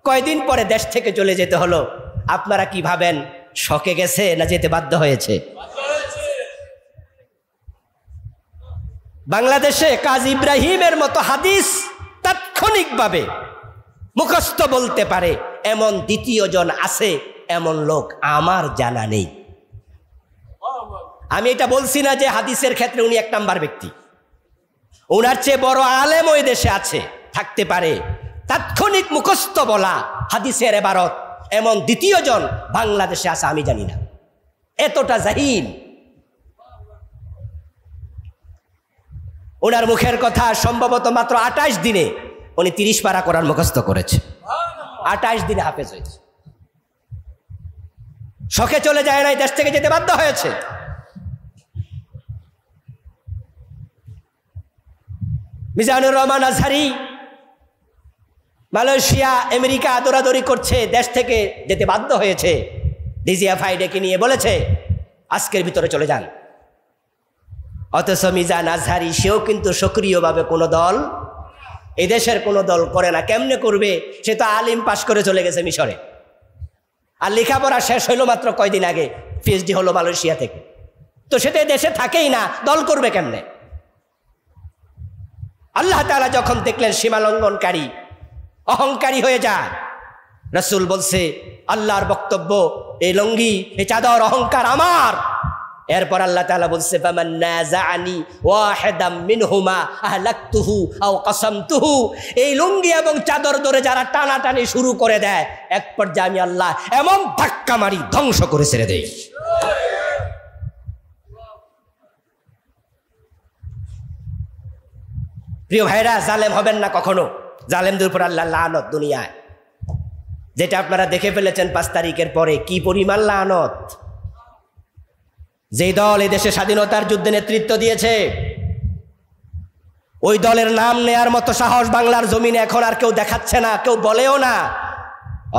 কয়দিন পরে দেশ থেকে চলে যেতে হলো। আপনারা কি ভাবেন, শকে গেছে না যেতে বাধ্য হয়েছে? বাংলাদেশে কাজী ইব্রাহিমের মতো হাদিস তাৎক্ষণিকভাবে মুখস্থ বলতে পারে এমন দ্বিতীয় জন আছে, এমন লোক আমার জানা নেই। আমি এটা বলছি না যে হাদিসের ক্ষেত্রে উনি 1 নাম্বার ব্যক্তি। ওনার চেয়ে বড় আলেম ওই দেশে আছে, থাকতে পারে। তাৎক্ষণিক মুখস্থ বলা হাদিসের ইবারত এমন দ্বিতীয় জন বাংলাদেশে আছে আমি জানি না, এতটা জাহিল। ওনার মুখের কথা সম্ভবত মাত্র 28 দিনে উনি 30 পারা কোরআন মুখস্থ করেছে। 28 দিনে হাফেজ হয়েছে। শখে চলে যায় নাই, দেশ থেকে যেতে বাধ্য হয়েছে। মিজানুর রহমান আজহারি মালয়েশিয়া আমেরিকা দৌড়াদৌড়ি করছে, দেশ থেকে যেতে বাধ্য হয়েছে। ডিজিএফআই ডেকে নিয়ে বলেছে আজকের ভিতরে চলে যান। অথচ মিজান আজহারি সেও কিন্তু সক্রিয়ভাবে কোনো দল, এদেশের কোনো দল করে না। কেমনে করবে? সে তো আলিম পাশ করে চলে গেছে মিশরে, আর লেখাপড়া শেষ হইল মাত্র কয়দিন আগে, পিএইচডি হলো মালয়েশিয়া থেকে। তো সেটা দেশে থাকেই না, দল করবে কেমনে? আল্লাহ তাআলা যখন দেখলেন সীমা লঙ্ঘনকারী, অহংকারী হয়ে যায়, রাসূল বলছে আল্লাহর বক্তব্য, এই লঙ্গি এই চাদর অহংকার আমার। এরপর আল্লাহ তাআলা বলছে ফামান নাযাআনি ওয়াহিদাম মিনহুমা আহলাকতুহু আও কাসামতুহু, এই লুঙ্গি এবং চাদর ধরে যারা টানাটানি শুরু করে দেয়, এক পর্যায়ে আমি আল্লাহ এমন ধাক্কা মারি ধ্বংস করে ছেড়ে দেই। প্রিয় ভাইরা, জালেম হবেন না কখনো। জালেমদের উপর আল্লাহ লানত দুনিয়ায়, যেটা আপনারা দেখে ফেলেছেন 5 তারিখের পরে কি পরিমাণ লানত। যে দল এই দেশে স্বাধীনতার যুদ্ধে নেতৃত্ব দিয়েছে, ওই দলের নাম নেয়ার মতো সাহস বাংলার জমিনে এখন আর কেউ দেখাচ্ছে না, কেউ বলেও না।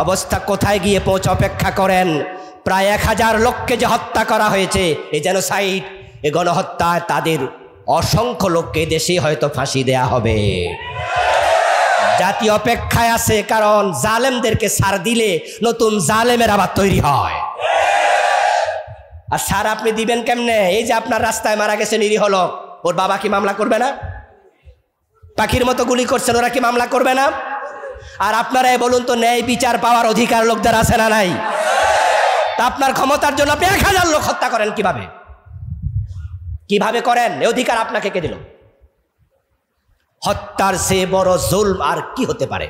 অবস্থা কোথায় গিয়ে পৌঁছে অপেক্ষা করেন। প্রায় 1000 লোককে যে হত্যা করা হয়েছে, এই জেনোসাইড, এই গণহত্যায় তাদের অসংখ্য লোককে দেশে হয়তো ফাঁসি দেয়া হবে। জাতি অপেক্ষায় আছে, কারণ জালেমদেরকে ছাড় দিলে নতুন জালেমের আবার তৈরি হয়। আর ছাড় আপনি দিবেন কেমনে? এই যে আপনার রাস্তায় মারা গেছে নিরীহ লোক, ওর বাবা কি মামলা করবে না? পাখির মতো গুলি করছেন, ওরা কি মামলা করবে না? আর আপনারাই বলুন তো, ন্যায় বিচার পাওয়ার অধিকার লোকদের আছে না নাই? তা আপনার ক্ষমতার জন্য আপনি 1000 লোক হত্যা করেন কিভাবে? কিভাবে করেন? এই অধিকার আপনাকে কে দিল? হত্যার চেয়ে বড় জুলম আর কি হতে পারে?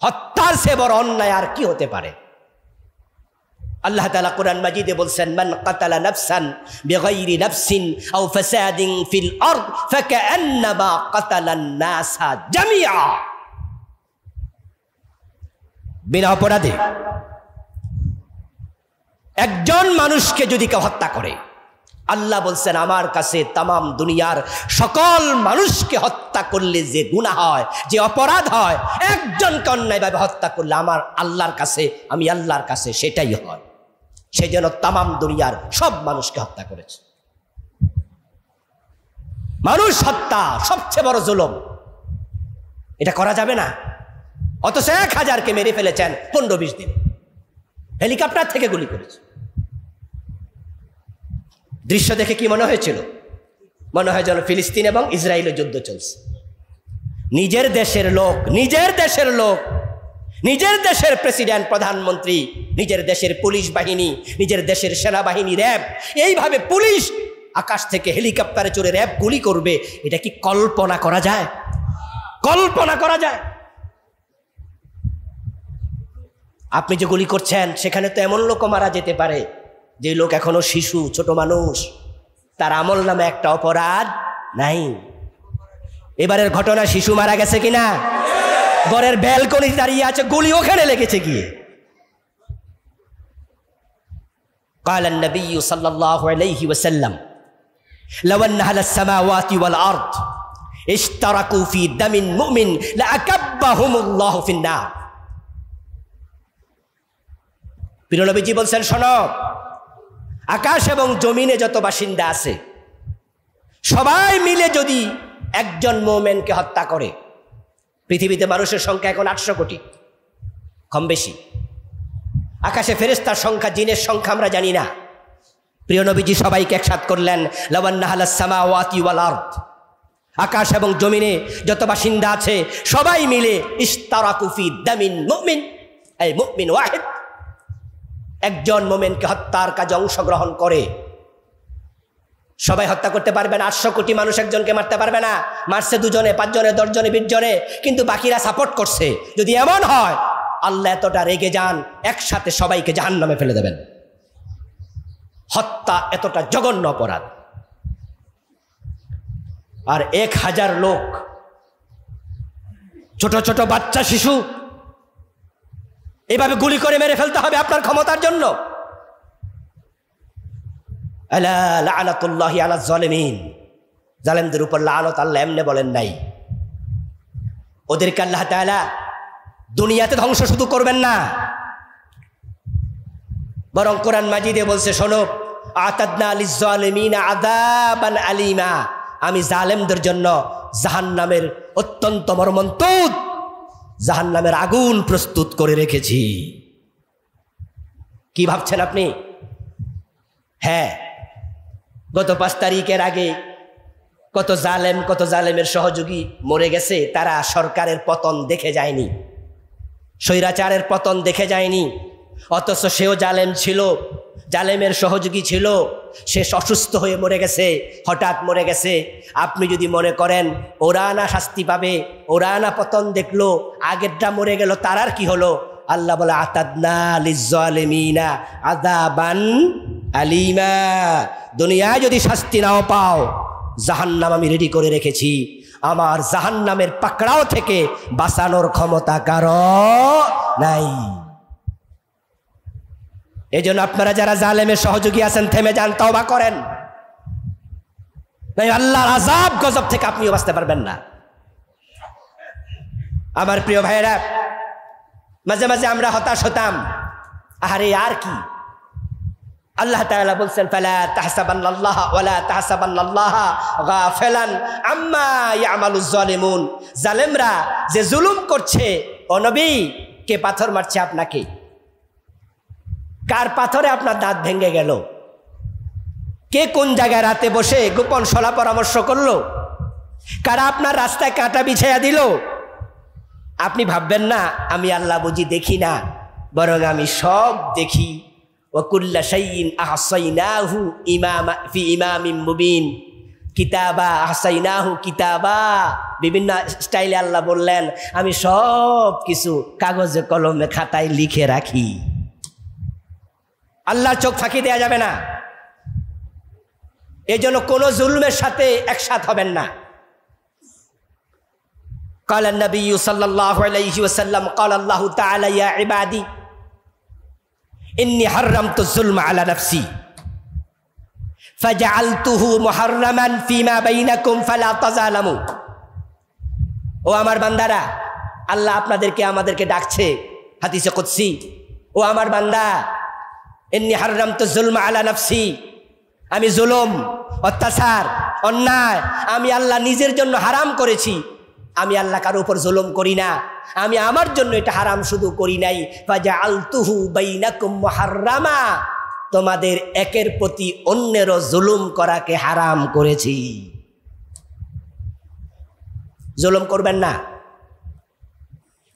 হত্যার চেয়ে বড় অন্যায় আর কি হতে পারে? আল্লাহ তাআলা কোরআন মাজিদে বলছেন, মান কাতালা নাফসান বিগাইরি নাফসিন আও ফাসাদিন ফিল আরদ ফাকান্নামা কাতালান নাসা জামিআ। বিনা অপরাধে একজন মানুষকে যদি কেউ হত্যা করে, আল্লাহ বলছেন আমার কাছে তামাম দুনিয়ার সকল মানুষকে হত্যা করলে যে গুনাহ হয়, যে অপরাধ হয়, একজনকে অন্যায়ভাবে হত্যা করলে আমার আল্লাহর কাছে, আমি আল্লাহর কাছে সেটাই হয়। সে যেন তামাম দুনিয়ার সব মানুষকে হত্যা করেছে। মানুষ হত্যা সবচেয়ে বড় জুলুম, এটা করা যাবে না। অথচ 1000কে মেরে ফেলেছেন 15-20 দিন, হেলিকপ্টার থেকে গুলি করেছে। দৃশ্য দেখে কি মনে হয়েছিল? মনে হয় যেন ফিলিস্তিন এবং ইসরায়েলের যুদ্ধ চলছে। নিজের দেশের লোক, নিজের দেশের প্রেসিডেন্ট, প্রধানমন্ত্রী, নিজের দেশের পুলিশ বাহিনী, নিজের দেশের সেনাবাহিনী, র্যাব, এইভাবে পুলিশ আকাশ থেকে হেলিকপ্টারে চড়ে র্যাব গুলি করবে, এটা কি কল্পনা করা যায়? কল্পনা করা যায়? আপনি যে গুলি করছেন সেখানে তো এমন লোক মারা যেতে পারে যে লোক এখনো শিশু, ছোট মানুষ, তার আমল নামে একটা অপরাধ নাই। এবারের ঘটনা শিশু মারা গেছে কিনা? ঘরের ব্যালকনি দাঁড়িয়ে আছে, গুলি ওখানে লেগেছে গিয়ে। قال النبي صلى الله عليه وسلم لو ان اهل السماوات والارض اشتركوا في دم مؤمن لاكبهم الله في النار। প্রিয় নবীজি বলছেন, শোনো, আকাশ এবং জমিনে যত বাসিন্দা আছে সবাই মিলে যদি একজন মুমিনকে হত্যা করে, পৃথিবীতে মানুষের সংখ্যা এখন 800 কোটি, কম বেশি। আকাশে ফেরেশতার সংখ্যা, জিনের সংখ্যা আমরা জানি না। প্রিয় নবীজি সবাইকে একসাথ করলেন, লাওয়ান্না আলাস সামাওয়াতি ওয়াল আরদ, আকাশ এবং জমিনে যত বাসিন্দা আছে সবাই মিলে ইশতারাকু ফি দামিন মুমিন, এই মুমিন ওয়াহিদ, একজন মুমিনকে হত্যার কাজে অংশগ্রহণ করে। সবাই হত্যা করতে পারবে না, 800 কোটি মানুষ একজনকে মারতে পারবে না। মারছে 2 জনে, 5 জনে, 10 জনে, 20 জনে, কিন্তু বাকিরা সাপোর্ট করছে। যদি এমন হয়, আল্লাহ এতটা রেগে যান, একসাথে সবাইকে জাহান্নামে ফেলে দেবেন। হত্যা এতটা জঘন্য অপরাধ। আর 1000 লোক, ছোট ছোট বাচ্চা, শিশু, এভাবে গুলি করে মেরে ফেলতে হবে আপনার ক্ষমতার জন্য? আলা লাআনাতুল্লাহি আলা যালিমিন, জালেমদের উপর লাআনত আল্লাহ এমনি বলেন নাই। ওদেরকে আল্লাহ তাআলা দুনিয়াতে ধ্বংস শুধু করবেন না, বরং কোরআন মাজিদে বলছে, শোনো, আতাদনা লিয-যালিমিনা আযাবান আলিমা, আমি জালেমদের জন্য জাহান্নামের অত্যন্ত মর্মন্তুদ জাহান্নামের আগুন প্রস্তুত করে রেখেছি। কি ভাবছেন আপনি? হ্যাঁ, গত 5 তারিখের আগে কত জালেমের সহযোগী মরে গেছে, তারা সরকারের পতন দেখে যায়নি, স্বৈরাচারের পতন দেখে যায়নি। অথচ সেও জালেম ছিল, জালেমের সহযোগী ছিল, সে অসুস্থ হয়ে মরে গেছে, হঠাৎ মরে গেছে। আপনি যদি মনে করেন ওরা না শাস্তি পাবে, ওরা না পতন দেখলো, আগেরটা মরে গেল, তার আর কি হলো? আল্লাহ বলে, আতাদনা লিয-যালিমিনা আযাবান আলিমা, দুনিয়ায় যদি শাস্তি নাও পাও, জাহান্নাম আমি রেডি করে রেখেছি। আমার জাহান্নামের পাকড়াও থেকে বাঁচানোর ক্ষমতা কারো নাই। এই জন্য আপনারা যারা জালেমের সহযোগী আছেন, থেমে যান, তওবা করেন, নাই আল্লাহর আযাব গজব থেকে আপনিও বাঁচতে পারবেন না। আমার প্রিয় ভাইয়েরা, মাঝে মাঝে আমরা হতাশ হতাম, আরে আর কি। আল্লাহ তাআলা বলছেন, ফালা তাহসাবান্নাল্লাহা ওয়ালা তাহসাবান্নাল্লাহা গাফিলান আম্মা ইয়ামালুজ জালিমুন, জালেমরা যে জুলুম করছে, ও নবী, কে পাথর মারছে আপনাকে? কার পাথরে আপনার দাঁত ভেঙে গেল? কে কোন জায়গায় রাতে বসে গোপন সলা পরামর্শ করলো? কারা আপনার রাস্তায় কাঁটা বিছাইয়া দিল? আপনি ভাববেন না আমি আল্লাহ বুঝি দেখি না, বরং আমি সব দেখি। ওয়া কুল্লা শাইইন আহসাইনাহু ইমামা ফি ইমামিন মুবিন, কিতাবা আহসাইনাহু কিতাবা, বিভিন্ন স্টাইলে আল্লাহ বললেন আমি সব কিছু কাগজে কলমে খাতায় লিখে রাখি। আল্লাহর চোখ ফাঁকি দেয়া যাবে না। এই জন্য কোনো জুলমের সাথে একসাথ হবেন না। قال النبي صلى الله عليه وسلم قال الله تعالى يا عبادي إني حرمت الظلم على نفسي فجعلته محرما فيما بينكم فلا تظالموا। ও আমার বান্দারা, আল্লাহ আপনাদেরকে আমাদেরকে ডাকছে হাদিসে কুদসি, ও আমার বান্দা, ইন্নী হারামতু যুলমা আলা নাফসি, আমি জুলুম, অত্যাচার, অন্যায় আমি আল্লাহ নিজের জন্য হারাম করেছি। আমি আল্লাহ কারো উপর জুলুম করি না, আমি আমার জন্য এটা হারাম শুধু করি নাই, ফাজআলতুহু বাইনাকুম মুহাররামা, তোমাদের একের প্রতি অন্যেরও জুলুম করাকে হারাম করেছি। জুলুম করবেন না।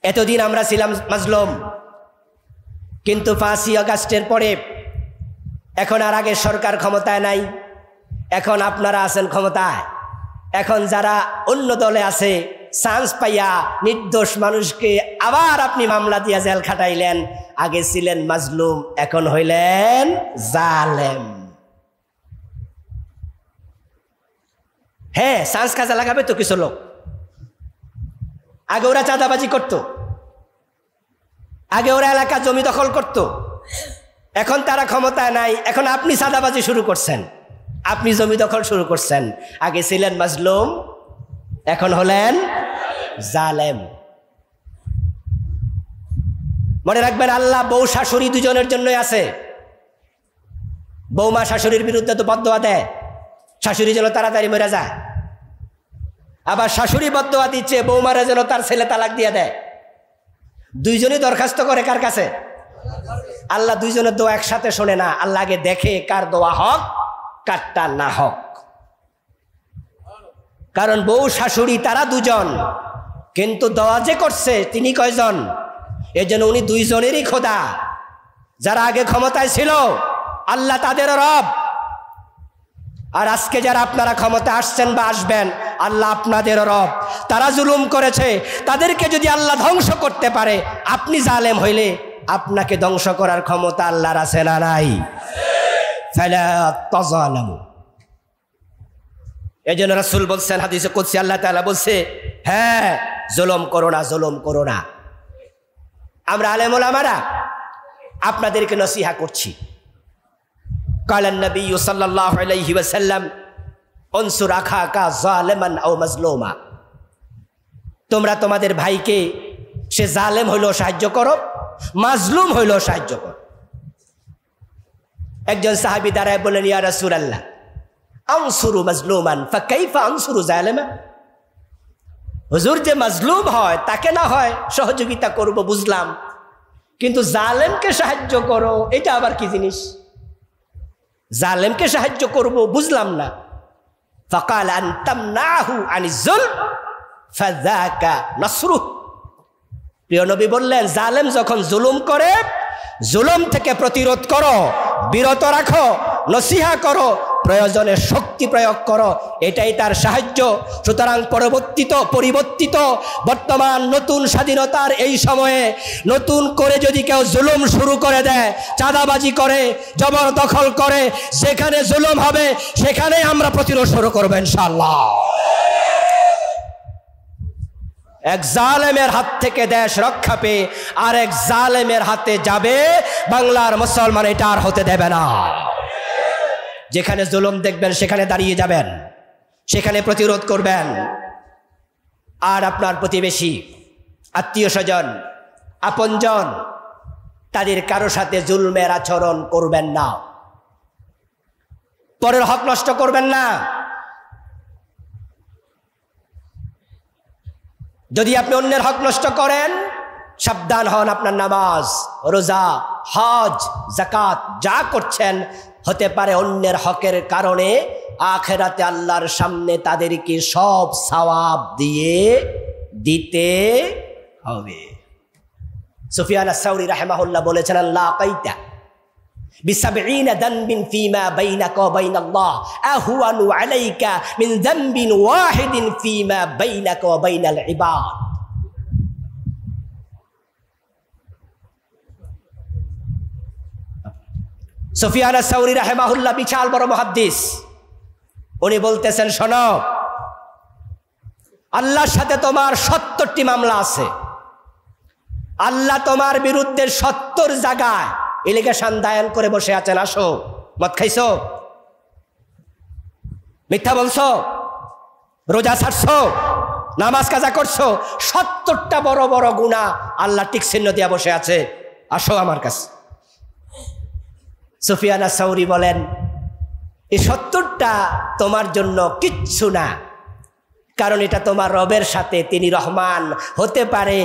এতদিন আমরা ছিলাম মাজলুম, কিন্তু 5ই আগস্টের পরে এখন আর আগের সরকার ক্ষমতায় নাই, এখন আপনারা আছেন ক্ষমতায়। এখন যারা অন্য দলে আছে চান্স পাইয়া নির্দোষ মানুষকে আবার আপনি মামলা দিয়া জেল খাটাইলেন। আগে ছিলেন মাজলুম, এখন হইলেন জালেম। হ্যাঁ, চান্স কাজে লাগাবে তো কিছু লোক। আগে ওরা চাঁদাবাজি করত, আগে ওরা এলাকা জমি দখল করত, এখন তারা ক্ষমতায় নাই, এখন আপনি চাঁদাবাজি শুরু করছেন, আপনি জমি দখল শুরু করছেন। আগে ছিলেন মাজলুম, এখন হলেন জালেম। মনে রাখবেন, আল্লাহ বউ শাশুড়ি দুজনের জন্যই আছে। বৌমা শাশুড়ির বিরুদ্ধে তো বদদোয়া দেয়, শাশুড়ি যেন তাড়াতাড়ি মরে যায়। আবার শাশুড়ি বদদোয়া দিচ্ছে বৌমারা যেন তার ছেলে তালাক দিয়ে দেয়। দুইজনই দরখাস্ত করে কার কাছে? আল্লাহ দুইজনের দোয়া একসাথে শোনে না, আল্লাহ আগে দেখে কার দোয়া হক কারটা না হক। কারণ বউ শাশুড়ি তারা দুজন, কিন্তু দোয়া যে করছে তিনি কয়জন? এর জন্য উনি দুইজনেরই খোদা। যারা আগে ক্ষমতায় ছিল আল্লাহ তাদের রব, আর আজকে যারা আপনারা ক্ষমতা আসছেন বা আসবেন আল্লাহ আপনাদের রব। তারা জুলুম করেছে, তাদেরকে যদি আল্লাহ ধ্বংস করতে পারে, আপনি জালেম হইলে আপনাকে ধ্বংস করার ক্ষমতা আল্লাহর আছে না নাই? ফালা তাযালামু। এই জন্য রাসূল বলছেন হাদিসে কুদসি, আল্লাহ তাআলা বলছে, হ্যাঁ জুলুম করো না, জুলুম করো না। আমরা আলেম ওলামারা আপনাদেরকে নসিহা করছি। কালান নবী সাল্লাল্লাহু আলাইহি ওয়াসাল্লাম, উনসুর আখাকা যালিমান আও মাজলুমা, তোমরা তোমাদের ভাইকে সে জালেম হইলেও সাহায্য করো, মাজলুম হইলেও সাহায্য করো। একজন সাহাবী দাঁড়ায় বলেন, ইয়া রাসূলুল্লাহ, আনসুরু মাজলুমান ফাকাইফা আনসুরু জালিমা। হুজুর, যে মাজলুম হয় তাকে না হয় সহযোগিতা করব বুঝলাম, কিন্তু জালেমকে সাহায্য করো এটা আবার কি জিনিস? জালেমকে সাহায্য করব বুঝলাম না। ফাকাল আন তামনাহু আনিজ যুলম ফাযাকা নাসরুহ। প্রিয় নবী বললেন, জালেম যখন জুলুম করে, জুলুম থেকে প্রতিরোধ করো, বিরত রাখো, নসিহা করো, প্রয়োজনে শক্তি প্রয়োগ করো, এটাই তার সাহায্য। সুতরাং পরিবর্তিত বর্তমান নতুন স্বাধীনতার এই সময়ে নতুন করে যদি কেউ জুলুম শুরু করে দেয়, চাঁদাবাজি করে, জবরদখল করে, যেখানে জুলুম হবে সেখানে আমরা প্রতিরোধ শুরু করব ইনশাআল্লাহ। এক জালেমের হাত থেকে দেশ রক্ষা পেয়ে আরেক জালেমের হাতে যাবে, বাংলার মুসলমান এটা আর হতে দেবে না। যেখানে জুলুম দেখবেন সেখানে দাঁড়িয়ে যাবেন, সেখানে প্রতিরোধ করবেন। আর আপনার প্রতিবেশী, আত্মীয় স্বজন, আপনজন, তাদের কারো সাথে জুলমের আচরণ করবেন না, পরের হক নষ্ট করবেন না। যদি আপনি অন্যের হক নষ্ট করেন, সাবধান হন, আপনার নামাজ, রোজা, হজ, যাকাত যা করছেন হতে পারে অন্যের হকের কারণে আখিরাতে আল্লাহর সামনে তাদেরকে সব সওয়াব দিয়ে দিতে হবে। সুফিয়ান আস-সাউরি রাহিমাহুল্লাহ বলেছেন, আল্লাহ কাইতা বিসাবঈনা যানবিন ফীমা বাইনাকা ওয়া বাইনাল্লাহ আহওয়ানু আলাইকা মিন যানবিন ওয়াহিদিন ফীমা বাইনাকা ওয়া বাইনাল ইবাদ। সুফিয়ান আস-সাউরি রাহিমাহুল্লাহ বিশাল বড় মুহাদ্দিস, উনি বলতেছেন, শোনো, আল্লাহর সাথে তোমার ৭০টি মামলা আছে। আল্লাহ তোমার বিরুদ্ধে ৭০ জায়গায় এলিগেশন দায়ের করে বসে আছেন। আসো, মদ খাইছো, মিথ্যা বলছো, রোজা ছাড়ছো, নামাজ কাজা করছো, ৭০টা বড় বড় গুনাহ আল্লাহ টিক চিহ্ন দিয়া বসে আছে। আসো আমার কাছে। সুফিয়ান আস-সাউরি বলেন, এই 70টা তোমার জন্য কিচ্ছু না, কারণ এটা তোমার রবের সাথে, তিনি রহমান হতে পারে।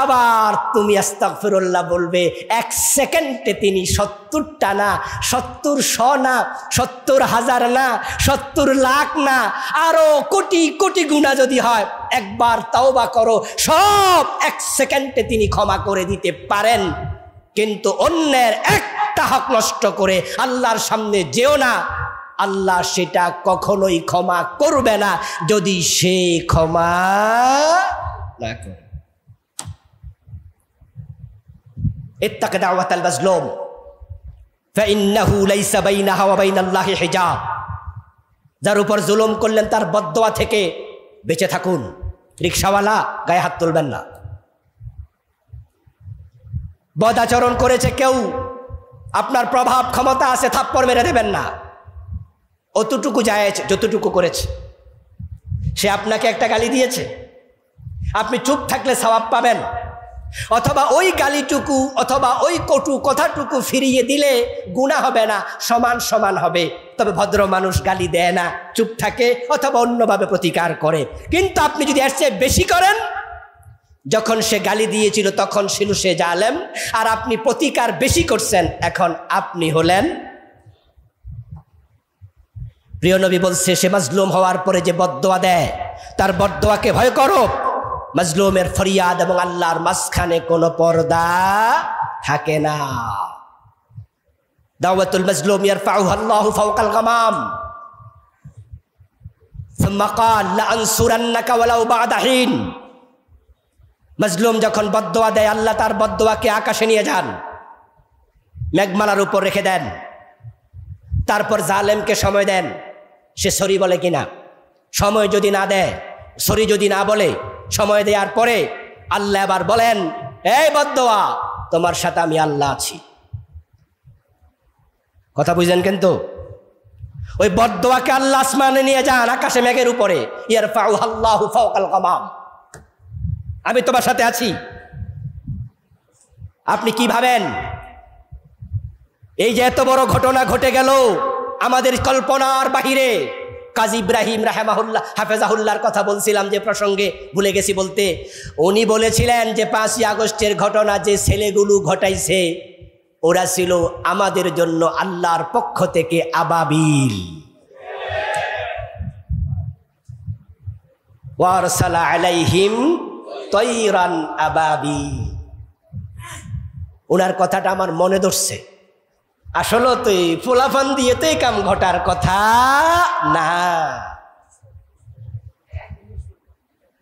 আবার তুমি আস্তাগফিরুল্লাহ বলবে, 1 সেকেন্ডে তিনি 70টা না, 70 না, 70,000 না, 70 লাখ না, আরো কোটি কোটি গুনাহ যদি হয়, একবার তাওবা করো, সব 1 সেকেন্ডে তিনি ক্ষমা করে দিতে পারেন। কিন্তু অন্যের একটা হক নষ্ট করে আল্লাহর সামনে যেও না, আল্লাহ সেটা কখনোই ক্ষমা করবে না যদি সে ক্ষমা না করে। ইত্তাক দাওয়াতাল মাজলুম ফাইন্নাহু লাইসা বাইনাহা ওয়া বাইনাল্লাহি হিজাব। যার উপর জুলুম করলেন তার বদদোয়া থেকে বেঁচে থাকুন। রিকশাওয়ালা, গায়ে হাত তুলবেন না। বদ আচরণ করেছে কেউ, আপনার প্রভাব ক্ষমতা আছে, থাপ্পড় মেরে দেবেন না। অতটুকু জায়েজ যতটুকু করেছে। সে আপনাকে একটা গালি দিয়েছে, আপনি চুপ থাকলে সওয়াব পাবেন, অথবা ওই গালিটুকু অথবা ওই কটু কথাটুকু ফিরিয়ে দিলে গুনাহ হবে না, সমান সমান হবে। তবে ভদ্র মানুষ গালি দেয় না, চুপ থাকে অথবা অন্যভাবে প্রতিকার করে। কিন্তু আপনি যদি এর চেয়ে বেশি করেন, যখন সে গালি দিয়েছিল তখন ছিল সে জালেম, আর আপনি প্রতিকার বেশি করছেন, এখন আপনি হলেন। প্রিয় নবী বলছে, সে মাজলুম হওয়ার পরে যে বদদোয়া দেয় তার বদদোয়াকে ভয় করো। মাজলুমের ফরিয়াদ এবং আল্লাহর মাঝখানে কোনো পর্দা থাকে না। দাওয়াতুল মাজলুম ইয়ারফাউহা আল্লাহু ফাওকাল গামাম সুম্মা ক্বাল লা আনসুরান্নাকা ওয়ালাউ বা'দা হিন। মাজলুম যখন বদদোয়া দেয়, আল্লাহ তার বদদোয়াকে আকাশে নিয়ে যান, মেঘমালার উপর রেখে দেন। তারপর জালেমকে সময় দেন, সে সরি বলে কিনা। সময় যদি না দেয়, সরি যদি না বলে, সময় দেওয়ার পরে আল্লাহ আবার বলেন, এই বদদোয়া, তোমার সাথে আমি আল্লাহ আছি। কথা বুঝলেন? কিন্তু ওই বদদোয়াকে আল্লাহ আসমানে নিয়ে যান, আকাশে মেঘের উপরে। ইয়ারফাউহা আল্লাহু ফাওকাল গামাম, আমি তোমার সাথে আছি। আপনি কি ভাবেন এই যে এত বড় ঘটনা ঘটে গেল আমাদের কল্পনার বাহিরে? কাজী ইব্রাহিম রাহমাহুল্লাহ হাফেজাহুল্লাহর কথা বলছিলাম, যে প্রসঙ্গে ভুলে গেছি বলতে। উনি বলেছিলেন যে 5ই আগস্টের ঘটনা যে ছেলেগুলো ঘটাইছে, ওরা ছিল আমাদের জন্য আল্লাহর পক্ষ থেকে আবাবিল। ওয়ারসালা আলাইহিম তৈরান আবাবি। ওনার কথাটা আমার মনে ধরছে। আসলে তো ফুলাফান দিয়ে তো কাম ঘটার কথা না।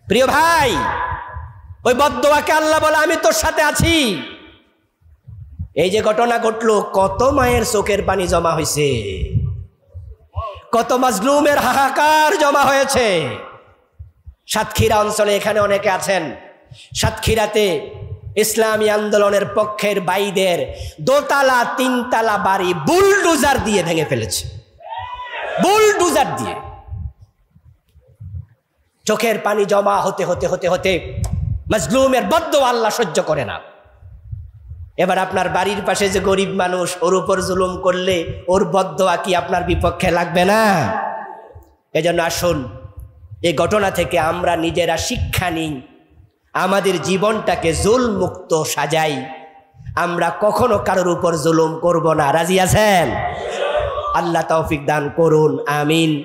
প্রিয় ভাই, ওই বদদোয়াকে আল্লাহ বলে, আমি তোর সাথে আছি। এই যে ঘটনা ঘটলো, কত মায়ের চোখের পানি জমা হয়েছে, কত মাজলুমের হাহাকার জমা হয়েছে। সাতক্ষীরা অঞ্চলে, এখানে অনেকে আছেন, সাতক্ষীরাতে ইসলামী আন্দোলনের পক্ষের ভাইদের 2 তালা 3 তালা বাড়ি বুলডোজার দিয়ে ভেঙে ফেলেছে, বুলডোজার দিয়ে। চোখের পানি জমা হতে হতে হতে হতে মাজলুমের বদদোয়া আল্লাহ সহ্য করে না। এবার আপনার বাড়ির পাশে যে গরিব মানুষ, ওর উপর জুলুম করলে ওর বদদোয়া কি আপনার বিপক্ষে লাগবে না? এজন্য আসুন, এই ঘটনা থেকে আমরা নিজেরা শিক্ষা নিই, আমাদের জীবনটাকে জুলম মুক্ত সাজাই। আমরা কখনো কারোর উপর জুলুম করব না। রাজি আছেন? আল্লাহ তৌফিক দান করুন, আমিন।